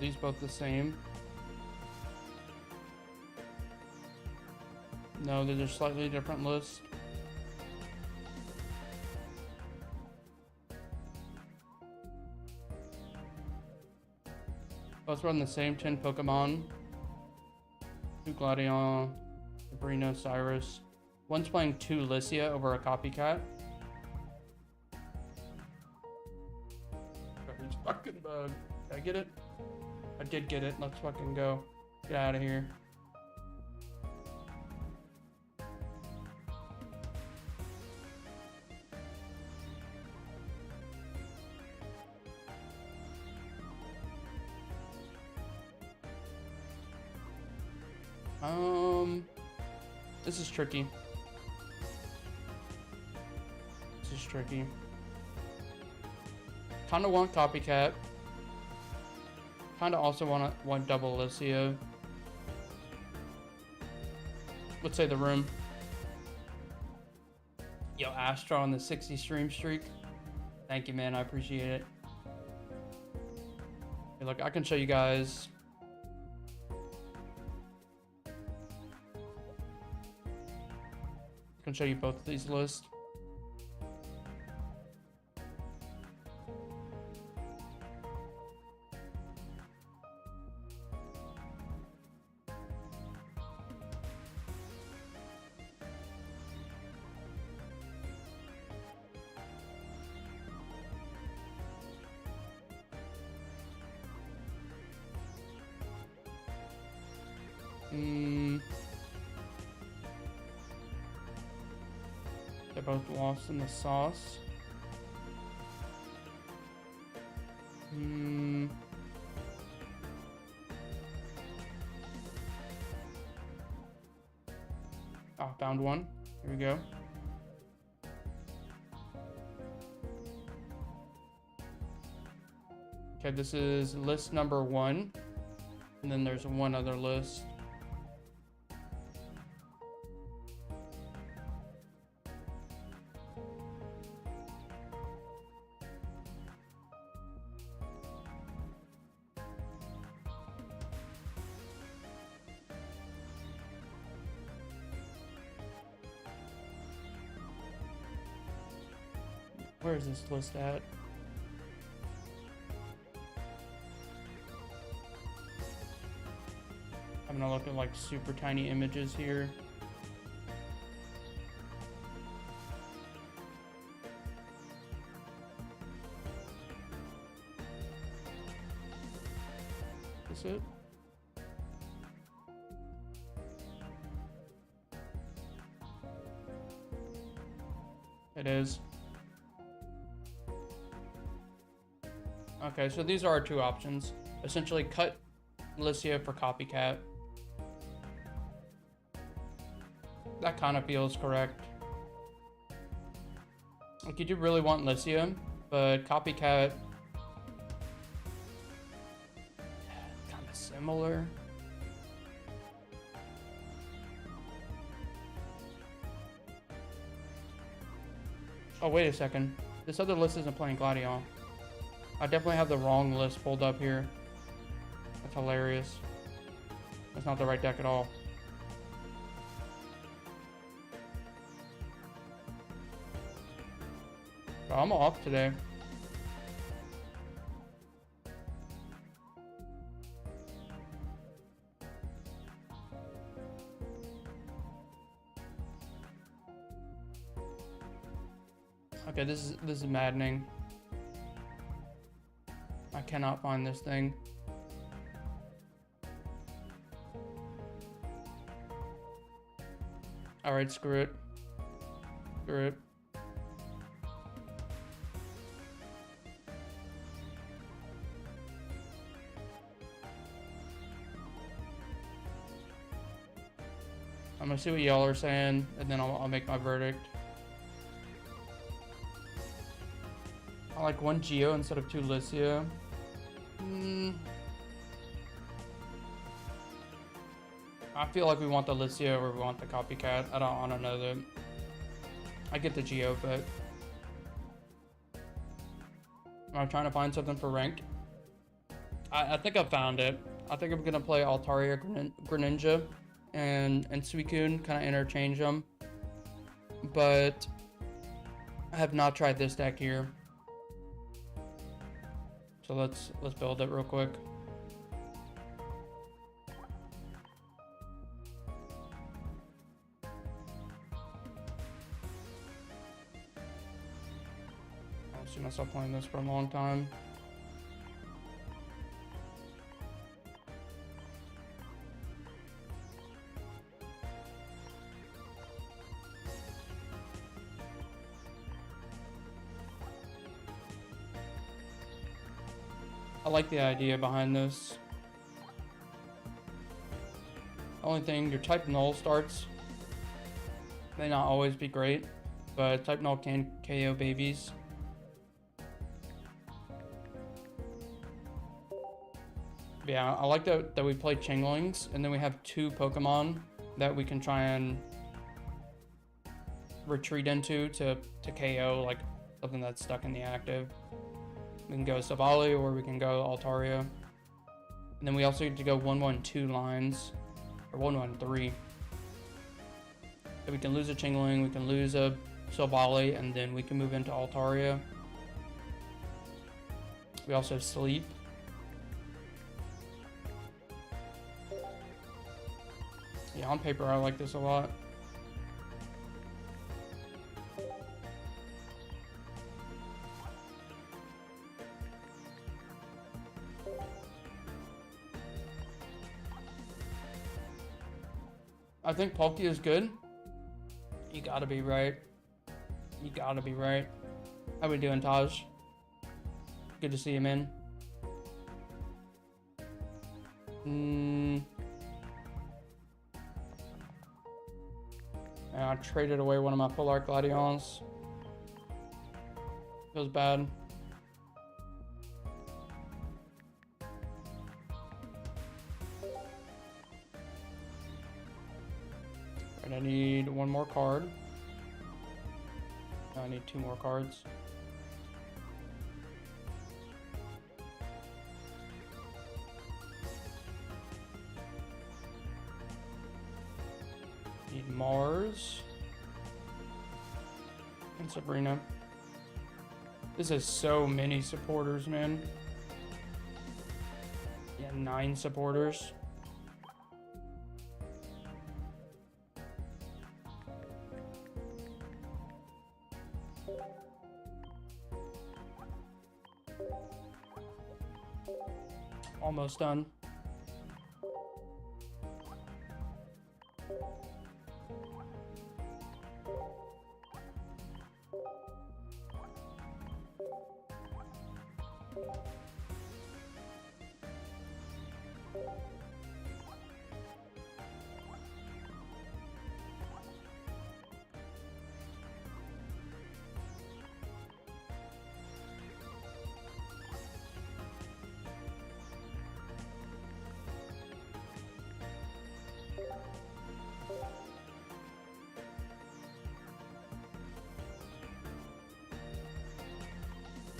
these both the same? No, they're just slightly different lists. Both run the same 10 Pokemon. 2 Gladion, Sabrina, Cyrus. One's playing 2 Lycia over a copycat. Garbage fucking bug. Did I get it? I did get it. Let's fucking go. Get out of here. This is tricky. This is tricky. Kinda want copycat. Kinda also want double Lycia. Let's say the room. Yo, Astro on the 60 stream streak. Thank you, man. I appreciate it. Hey, look, I can show you guys. I can show you both of these lists. They're both lost in the sauce. Oh, found one. Here we go. Okay, this is list number 1. And then there's one other list. Where is this list at? I'm gonna look at like super tiny images here. Is it? It is. Okay, so these are our two options. Essentially, cut Lycia for copycat. That kind of feels correct. Like, you do really want Lycia, but copycat... kind of similar. Oh, wait a second. This other list isn't playing Gladion. I definitely have the wrong list pulled up here. That's hilarious. That's not the right deck at all. Bro, I'm off today. Okay, this is maddening. I cannot find this thing. Alright, screw it. Screw it. I'm gonna see what y'all are saying, and then I'll make my verdict. I like 1 Geo instead of 2 Lycia. I feel like we want the Lycia or we want the copycat. I don't know that. I get the Geo, but I'm trying to find something for ranked. I think I found it. I think I'm gonna play Altaria Greninja and Suicune, kind of interchange them. But I have not tried this deck here. So let's build it real quick. I'll see myself playing this for a long time. I like the idea behind this. Only thing, your type null starts may not always be great, but type null can KO babies. Yeah, I like that we play Chinglings, and then we have 2 Pokemon that we can try and retreat into to KO, like something that's stuck in the active. We can go Savali or we can go Altaria. And then we also get to go 1-1-2 lines, or 1-1-3. So we can lose a Chingling, we can lose a Savali, and then we can move into Altaria. We also have Sleep. Yeah, on paper I like this a lot. I think Palkia is good. You gotta be right. You gotta be right. How we doing, Taj? Good to see you, man. I traded away one of my Polar Gladions. Feels bad. And I need 1 more card. I need 2 more cards. Need Mars. And Sabrina. This has so many supporters, man. Yeah, 9 supporters. Almost done.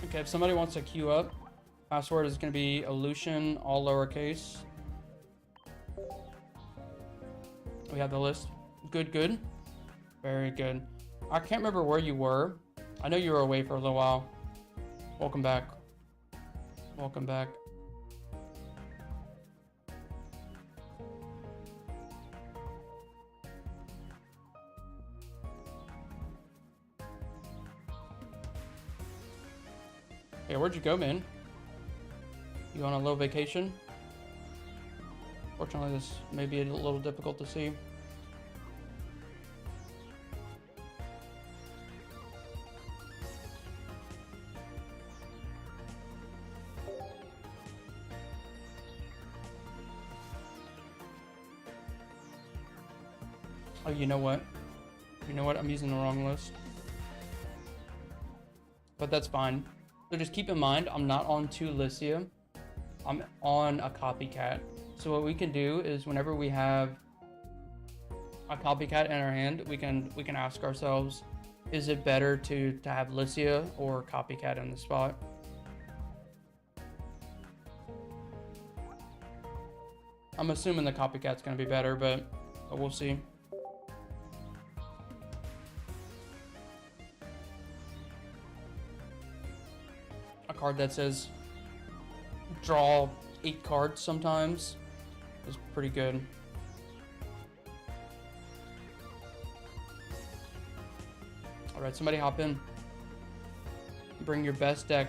Okay, if somebody wants to queue up, password is going to be Illusion, all lowercase. We have the list. Good, good. Very good. I can't remember where you were. I know you were away for a little while. Welcome back. Welcome back. Hey, where'd you go, man? You on a little vacation? Fortunately, this may be a little difficult to see. Oh, you know what? You know what? I'm using the wrong list. But that's fine. So just keep in mind, I'm not on 2 Lycia. I'm on a copycat. So what we can do is whenever we have a copycat in our hand, we can ask ourselves, is it better to have Lycia or copycat in the spot? I'm assuming the copycat's gonna be better, but we'll see. A card that says draw 8 cards sometimes is pretty good. Alright, somebody hop in. Bring your best deck.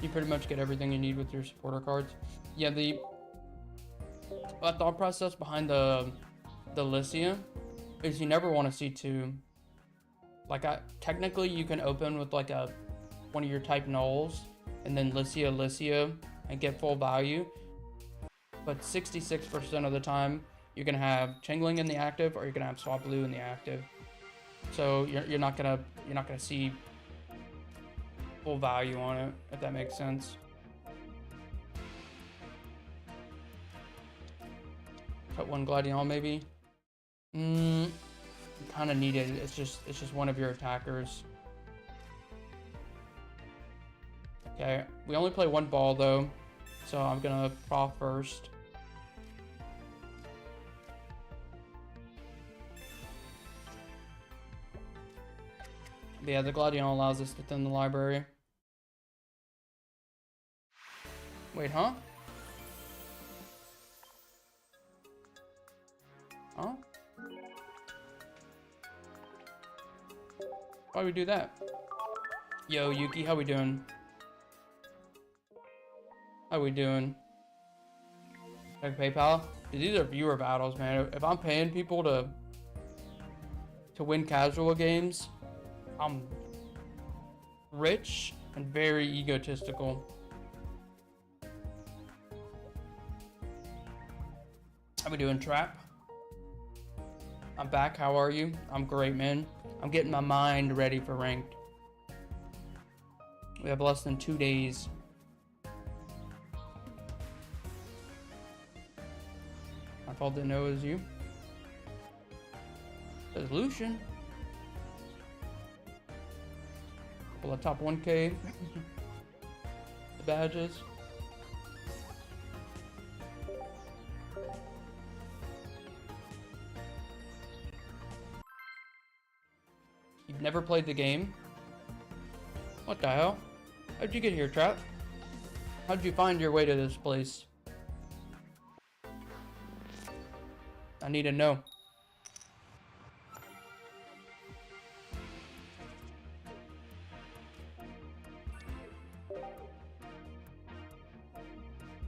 You pretty much get everything you need with your supporter cards. Yeah, the thought process behind the Lycia is you never want to see 2. Like, technically you can open with like one of your type nulls and then Lycia and get full value, but 66% of the time you're gonna have Changling in the active or you're gonna have Swablu in the active. So you're not gonna see full value on it, if that makes sense. Cut 1 Gladion maybe. Kind of need it. It's just one of your attackers. Okay, we only play 1 ball though, so I'm gonna draw first. But yeah, the Gladion allows us to thin the library. Wait, huh? Huh? Why we do that? Yo, Yuki, how we doing? How we doing? Like PayPal? Dude, these are viewer battles, man. If I'm paying people to win casual games, I'm rich and very egotistical. How we doing, Trap? I'm back. How are you? I'm great, man. I'm getting my mind ready for ranked. We have less than 2 days. My fault didn't know it was you. There's Lucian. Couple of top 1K. The badges. You've never played the game? What the hell? How'd you get here, Trap? How'd you find your way to this place? I need to know.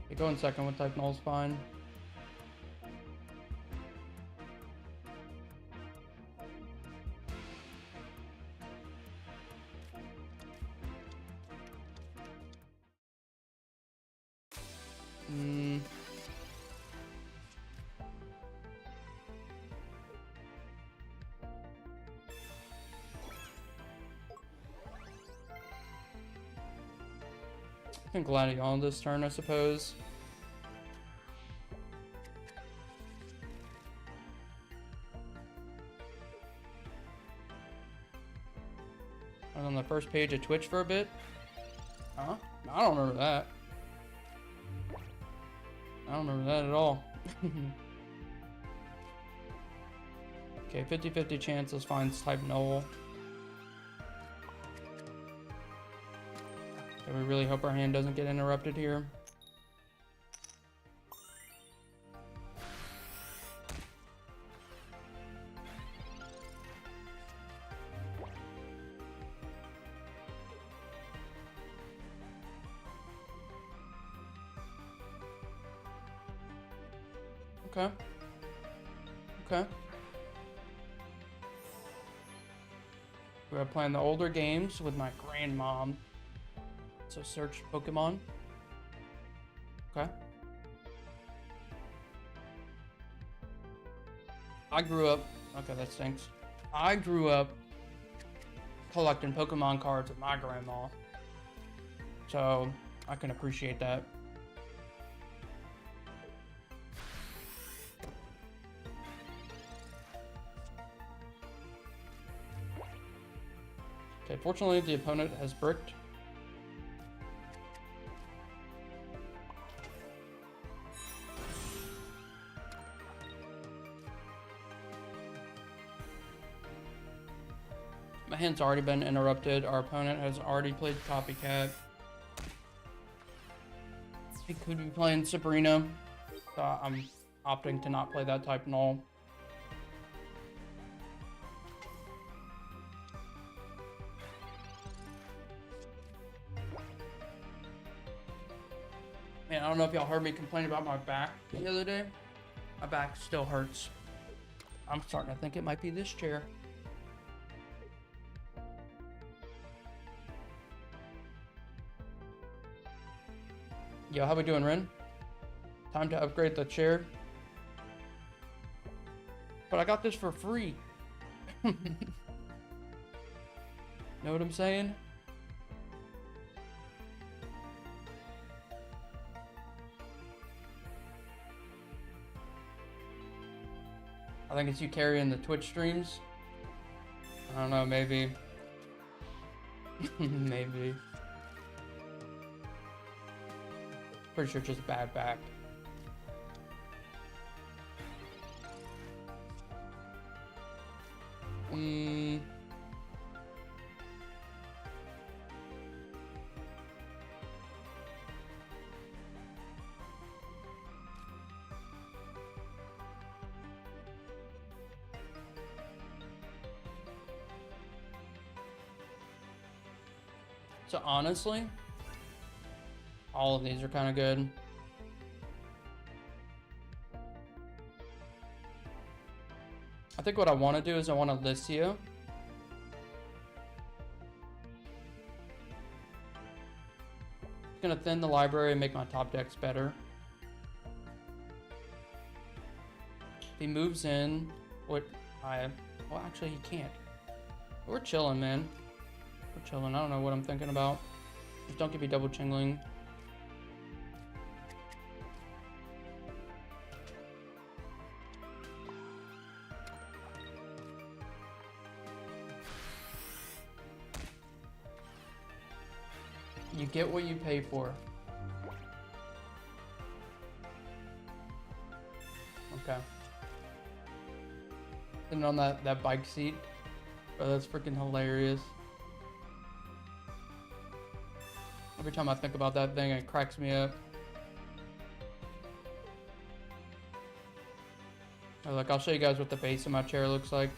Okay, go in second. What type null's fine? I can Gladion this turn, I suppose. I was on the first page of Twitch for a bit. Huh? I don't remember that. I don't remember that at all. Okay, 50-50 chance. Let's find type null. Okay, we really hope our hand doesn't get interrupted here. Okay. Okay. We're playing the older games with my grandmom. So search Pokemon. Okay. I grew up... Okay, that stinks. I grew up collecting Pokemon cards with my grandma. So I can appreciate that. Okay, fortunately the opponent has bricked. My hand's already been interrupted. Our opponent has already played Copycat. He could be playing Sabrina. So I'm opting to not play that type null. Man, I don't know if y'all heard me complain about my back the other day. My back still hurts. I'm starting to think it might be this chair. Yo, how we doing, Ren? Time to upgrade the chair. But I got this for free. Know what I'm saying? I think it's you carrying the Twitch streams. I don't know, maybe. Maybe. Pretty sure it's just bad back. So honestly, all of these are kind of good. I think what I want to do is I want to Licio. It's gonna thin the library and make my top decks better. If he moves in, well actually he can't. We're chilling, man. We're chilling. I don't know what I'm thinking about. Just don't give me double chingling. You get what you pay for. Okay. Sitting on that bike seat. Bro, that's freaking hilarious. Every time I think about that thing, it cracks me up. Like, I'll show you guys what the base of my chair looks like.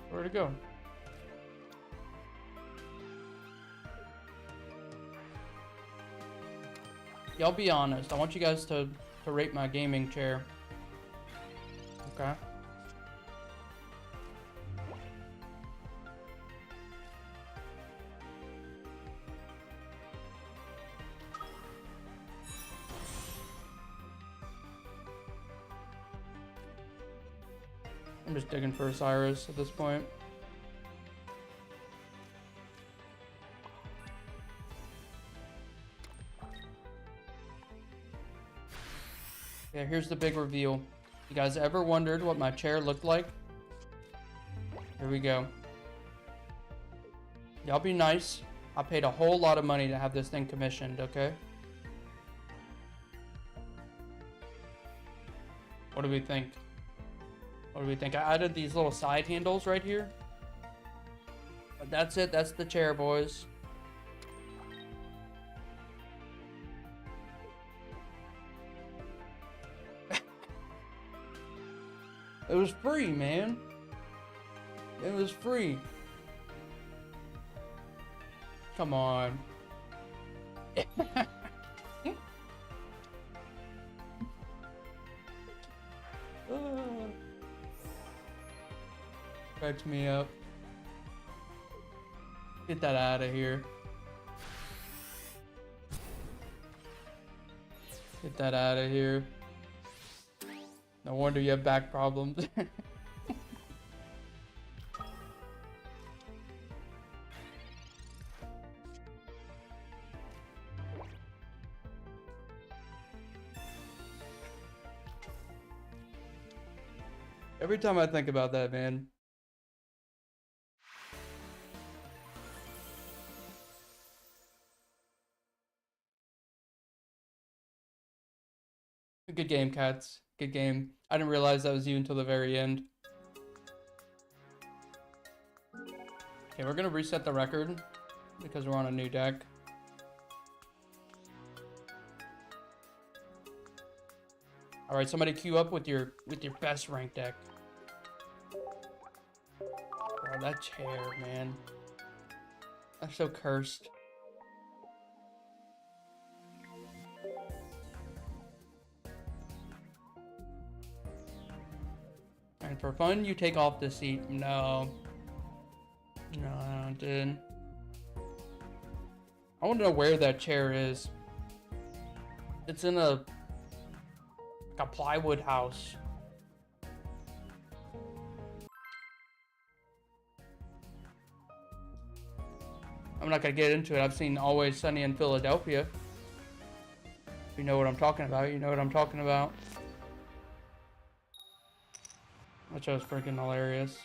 Where'd it go? Y'all be honest. I want you guys to rate my gaming chair. Okay. I'm just digging for Osiris at this point. Yeah, here's the big reveal. You guys ever wondered what my chair looked like? Here we go. Y'all be nice. I paid a whole lot of money to have this thing commissioned, okay? What do we think? What do we think? I added these little side handles right here. But that's it. That's the chair, boys. It was free, man. It was free. Come on. cracks me up. Get that out of here. Get that out of here. No wonder you have back problems. Every time I think about that, man. Good game, Cats. Good game. I didn't realize that was you until the very end. Okay, we're gonna reset the record because we're on a new deck. All right, somebody queue up with your best rank deck. Bro, that chair, man. That's so cursed. And for fun, you take off the seat. No. No, I didn't. I want to know where that chair is. It's in a plywood house. I'm not gonna get into it. I've seen Always Sunny in Philadelphia. You know what I'm talking about. You know what I'm talking about. That show's freaking hilarious.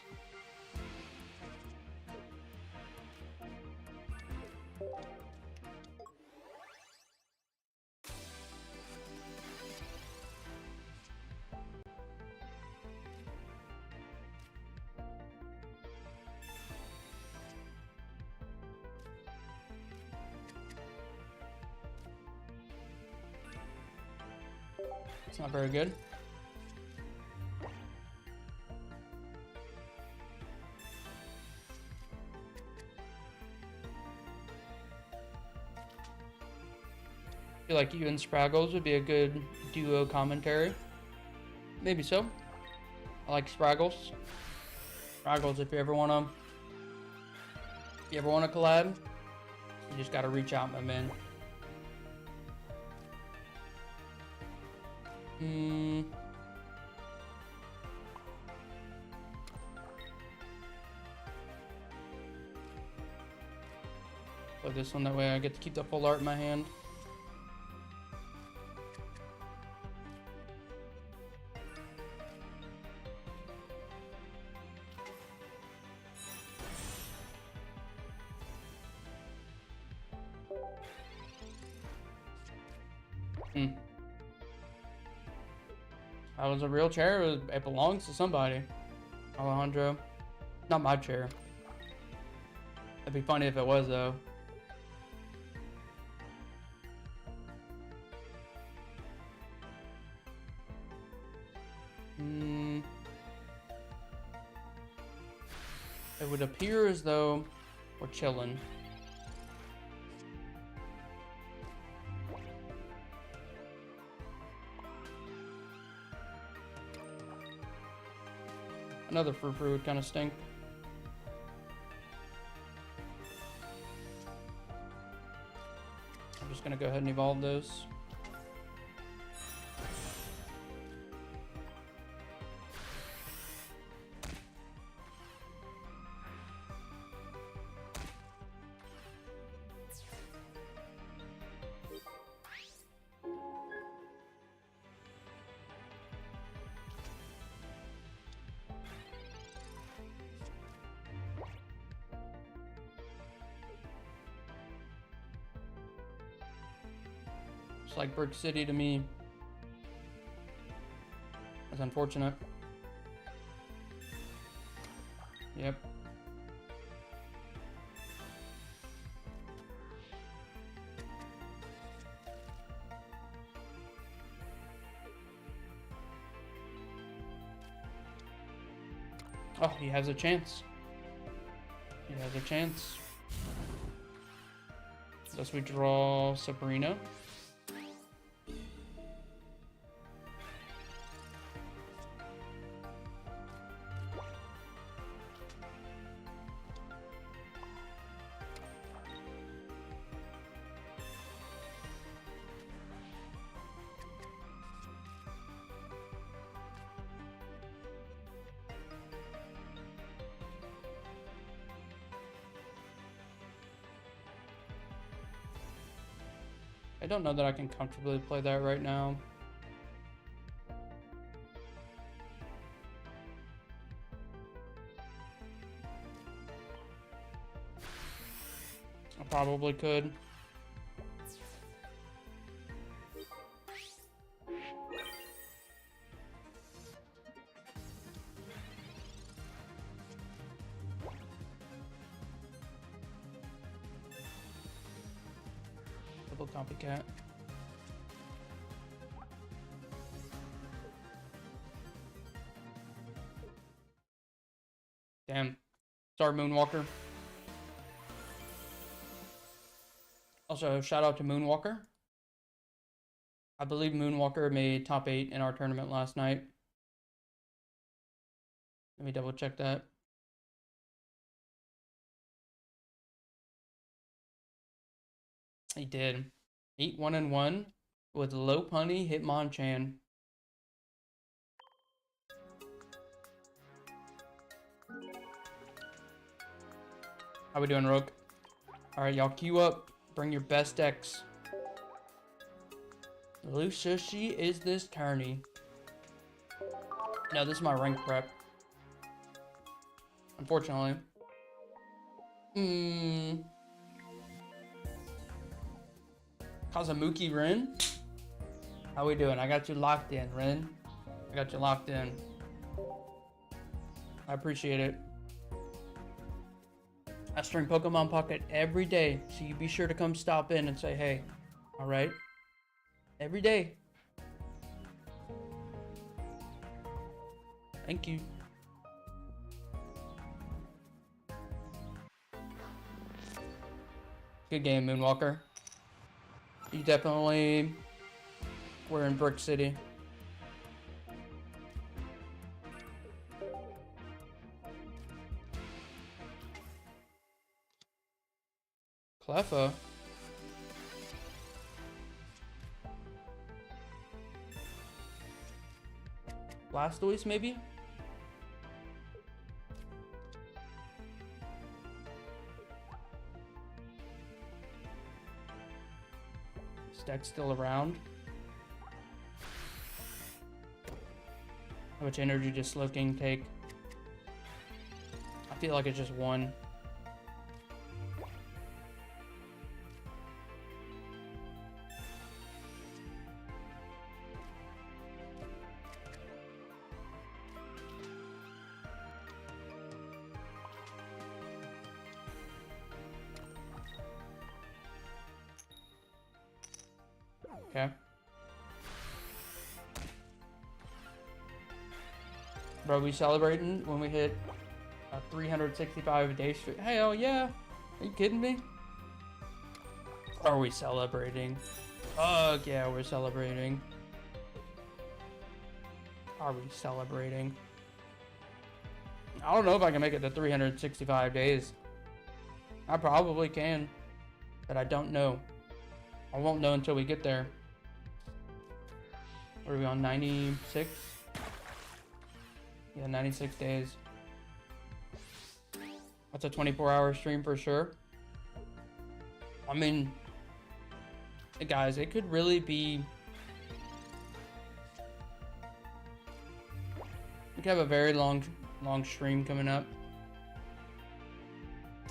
It's not very good. I feel like you and Spraggles would be a good duo commentary. Maybe so. I like Spraggles. Spraggles, if you ever wanna collab, you just gotta reach out, my man. Play this one, that way I get to keep the full art in my hand. That was a real chair. It belongs to somebody. Alejandro. Not my chair. That'd be funny if it was, though. It would appear as though we're chilling. Another frou would kind of stink. I'm just gonna go ahead and evolve those. It's like Brick City to me. That's unfortunate. Yep. Oh, he has a chance. He has a chance. Unless we draw Sabrina. don't know that I can comfortably play that right now. I probably could. Double copycat. Damn. Sorry, Moonwalker. Also, shout out to Moonwalker. I believe Moonwalker made top 8 in our tournament last night. Let me double check that. He did. 8-1-1 with Lopunny Hitmonchan. How we doing, Rook? Alright, y'all queue up. Bring your best decks. Lucishi is this tourney. No, this is my rank prep. Unfortunately. Kazamuki Rin? How we doing? I got you locked in, Rin. I got you locked in. I appreciate it. I stream Pokemon Pocket every day, so you be sure to come stop in and say hey. Alright? Every day. Thank you. Good game, Moonwalker. You definitely were in Brick City. Cleffa. Blastoise, maybe? Is deck still around? How much energy does Slowking take? I feel like it's just one. Okay. Bro, we celebrating when we hit 365 days straight? Hell yeah! Are you kidding me? Are we celebrating? Fuck yeah, we're celebrating. Are we celebrating? I don't know if I can make it to 365 days. I probably can, but I don't know. I won't know until we get there. What are we on, 96? Yeah, 96 days. That's a 24-hour stream for sure. I mean, guys, it could really be... We could have a very long stream coming up.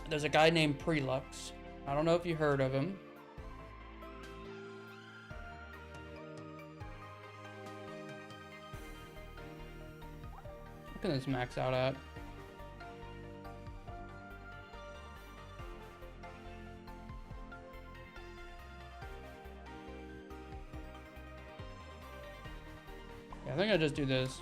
There's a guy named Prelux. I don't know if you heard of him. What can this max out at? Yeah, I think I just do this.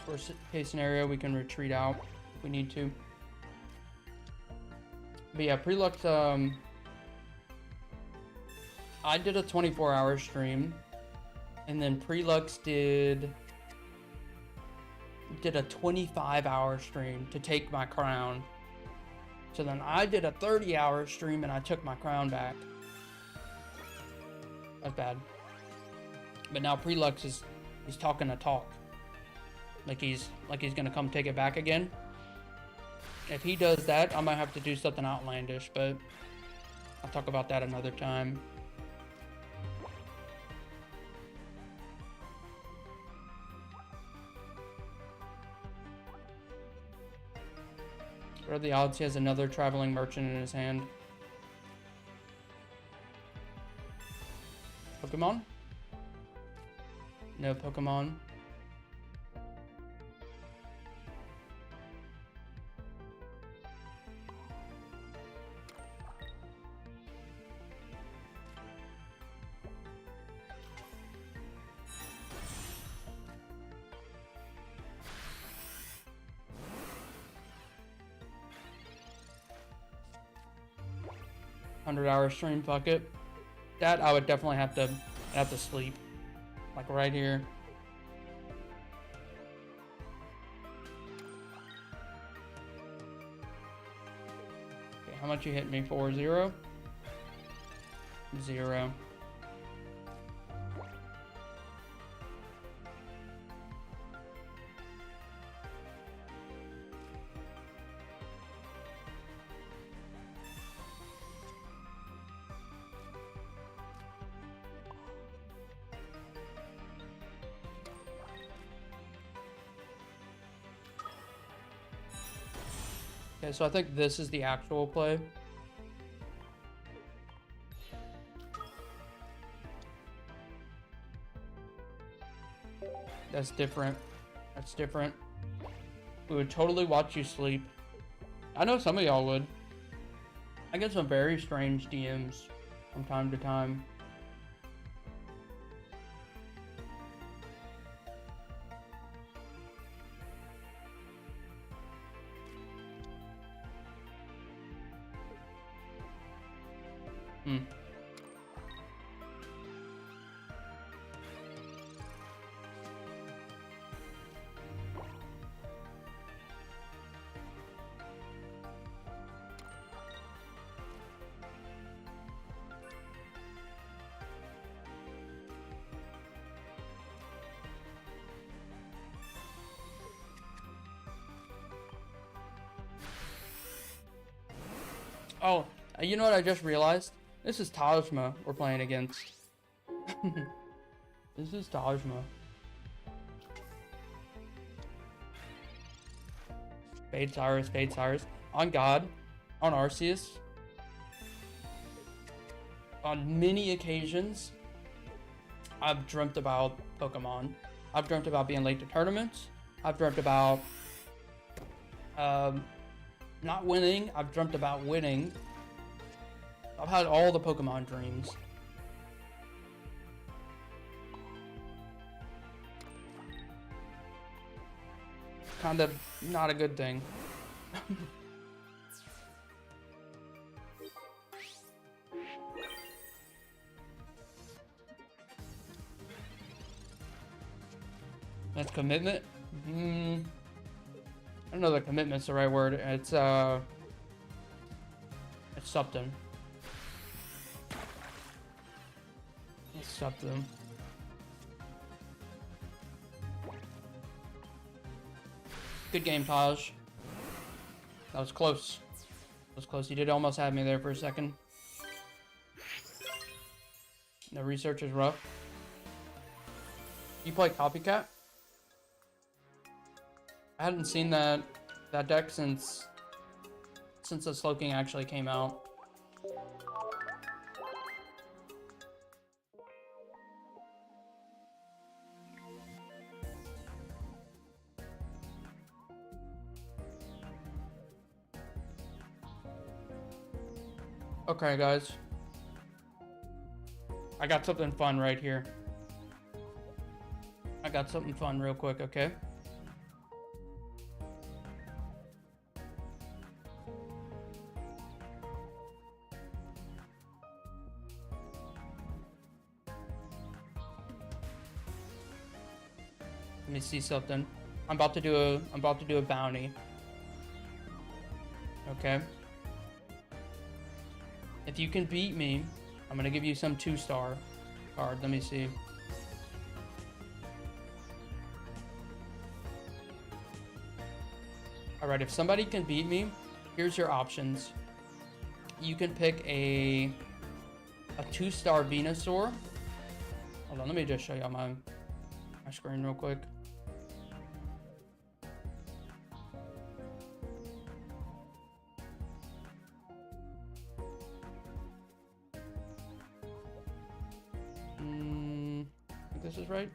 Worst case scenario, we can retreat out if we need to. But yeah, Prelux, I did a 24-hour stream, and then Prelux did did a 25-hour stream to take my crown. So then I did a 30-hour stream and I took my crown back. That's bad. But now Prelux he's talking a talk. Like he's gonna come take it back again. If he does that, I might have to do something outlandish, but I'll talk about that another time. What are the odds he has another traveling merchant in his hand? Pokemon? No Pokemon. $100-hour stream, fuck it. That I would definitely have to sleep. Like right here. Okay, how much you hit me for? 0? 0. Okay, so I think this is the actual play. That's different. That's different. We would totally watch you sleep. I know some of y'all would. I get some very strange DMs from time to time. Oh, you know what I just realized? This is Tajma we're playing against. This is Tajma. Fade Cyrus, Fade Cyrus. On God, on Arceus. On many occasions, I've dreamt about Pokemon. I've dreamt about being late to tournaments. I've dreamt about not winning. I've dreamt about winning. I've had all the Pokemon dreams. Kind of not a good thing. That's commitment? I don't know that commitment's the right word. It's something. It's something. Good game, Taj. That was close. That was close. You did almost have me there for a second. The research is rough. You play Copycat? I hadn't seen that deck since the Slowking actually came out. Okay, guys. I got something fun right here. I got something fun real quick, okay? Let me see something. I'm about to do a bounty. Okay. If you can beat me, I'm gonna give you some 2-star card. Let me see. All right, if somebody can beat me, here's your options. You can pick a 2-star Venusaur. Hold on, let me just show you on my screen real quick. I think this is right.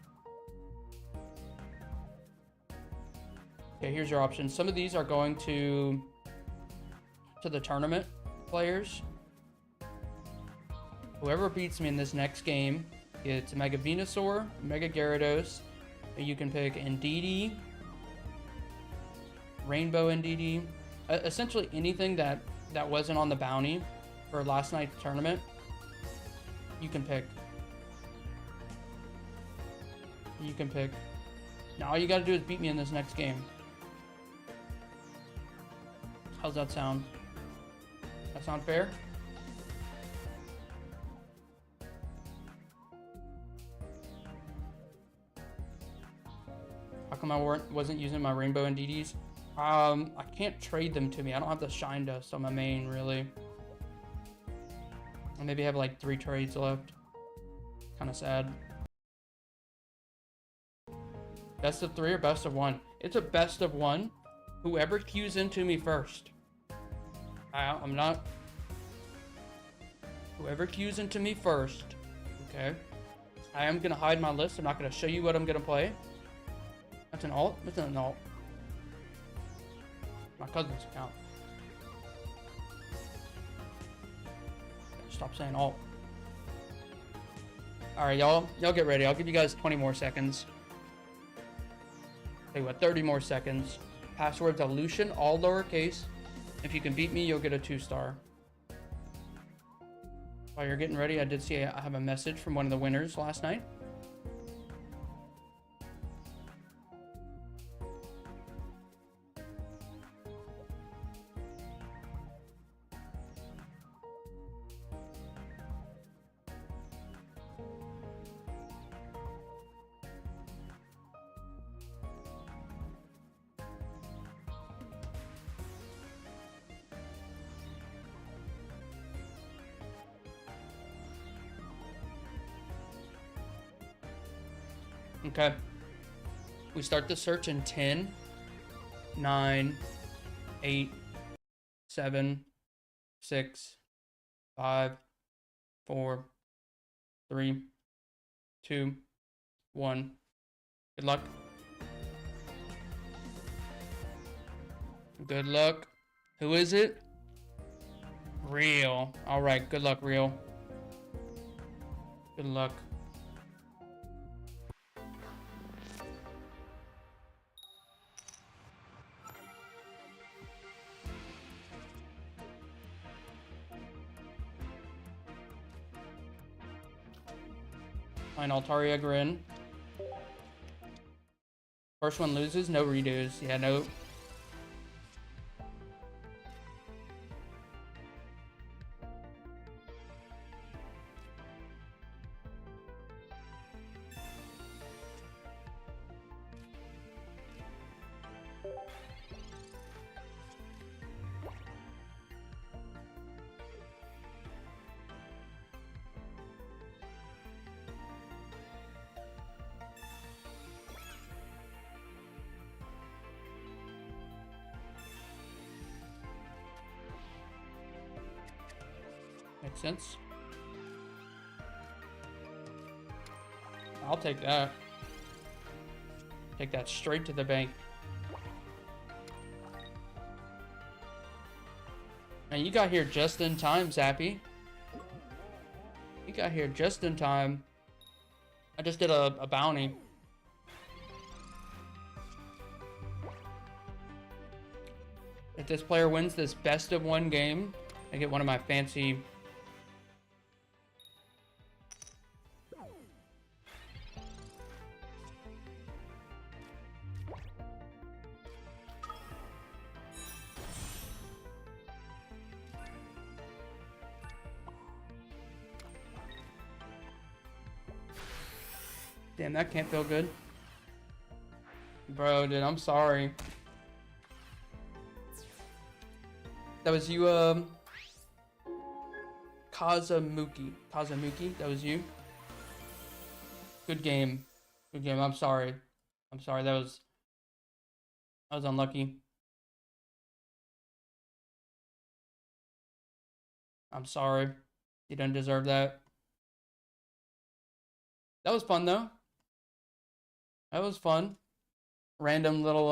Okay, here's your options. Some of these are going to the tournament players. Whoever beats me in this next game gets Mega Venusaur, Mega Gyarados. You can pick Indeedee, Rainbow Indeedee, essentially anything that wasn't on the bounty for last night's tournament. You can pick. You can pick. Now all you gotta do is beat me in this next game. How's that sound? That sound fair? How come I wasn't using my Rainbow Indeedees? I can't trade them to me. I don't have the Shine Dust on my main, really. I maybe have like 3 trades left. Kind of sad. Best of 3 or best of 1? It's a best of 1. Whoever queues into me first. I'm not... Whoever queues into me first. Okay. I am going to hide my list. I'm not going to show you what I'm going to play. That's an alt? That's an alt. My cousin's account. Stop saying alt. Alright, y'all get ready. I'll give you guys 20 more seconds. Tell you what, 30 more seconds. Password's Aleutian, all lowercase. If you can beat me, you'll get a 2-star. While you're getting ready, I did see I have a message from one of the winners last night. Okay. We start the search in 10, 9, 8, 7, 6, 5, 4, 3, 2, 1. Good luck. Good luck. Who is it? Real. All right. Good luck, Real. Good luck. Fine, Altaria Grin. First one loses, no redos. Yeah, no. Makes sense. I'll take that. Take that straight to the bank. And you got here just in time, Zappy. You got here just in time. I just did a bounty. If this player wins this best of 1 game, I get one of my fancy... Damn, that can't feel good. Bro, dude, I'm sorry. That was you, Kazamuki. Kazamuki, that was you? Good game. Good game. I'm sorry. I'm sorry. That was unlucky. I'm sorry. You don't deserve that. That was fun though. That was fun. Random little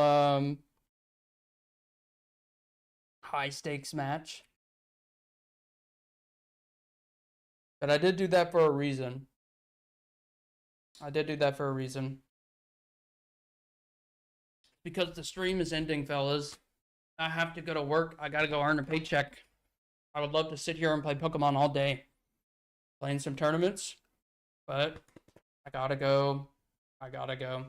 high stakes match. But I did do that for a reason. I did do that for a reason. Because the stream is ending, fellas. I have to go to work. I gotta go earn a paycheck. I would love to sit here and play Pokemon all day. Playing some tournaments. But I gotta go. I gotta go.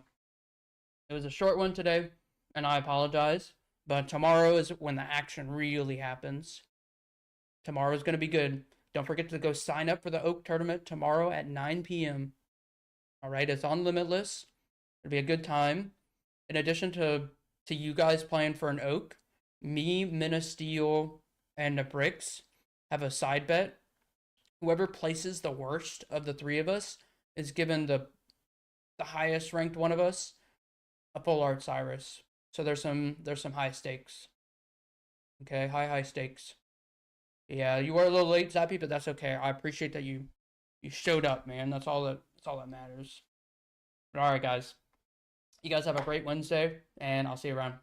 It was a short one today, and I apologize. But tomorrow is when the action really happens. Tomorrow's gonna be good. Don't forget to go sign up for the Oak tournament tomorrow at 9 p.m. All right, it's on Limitless. It'll be a good time. In addition to you guys playing for an Oak, me, Minasteel, and the Bricks have a side bet. Whoever places the worst of the three of us is given the highest ranked one of us a full art Cyrus. So there's some high stakes. Okay, high stakes. Yeah, you were a little late, Zappy, but that's okay. I appreciate that you showed up, man. That's all that matters. But all right, guys. You guys have a great Wednesday, and I'll see you around.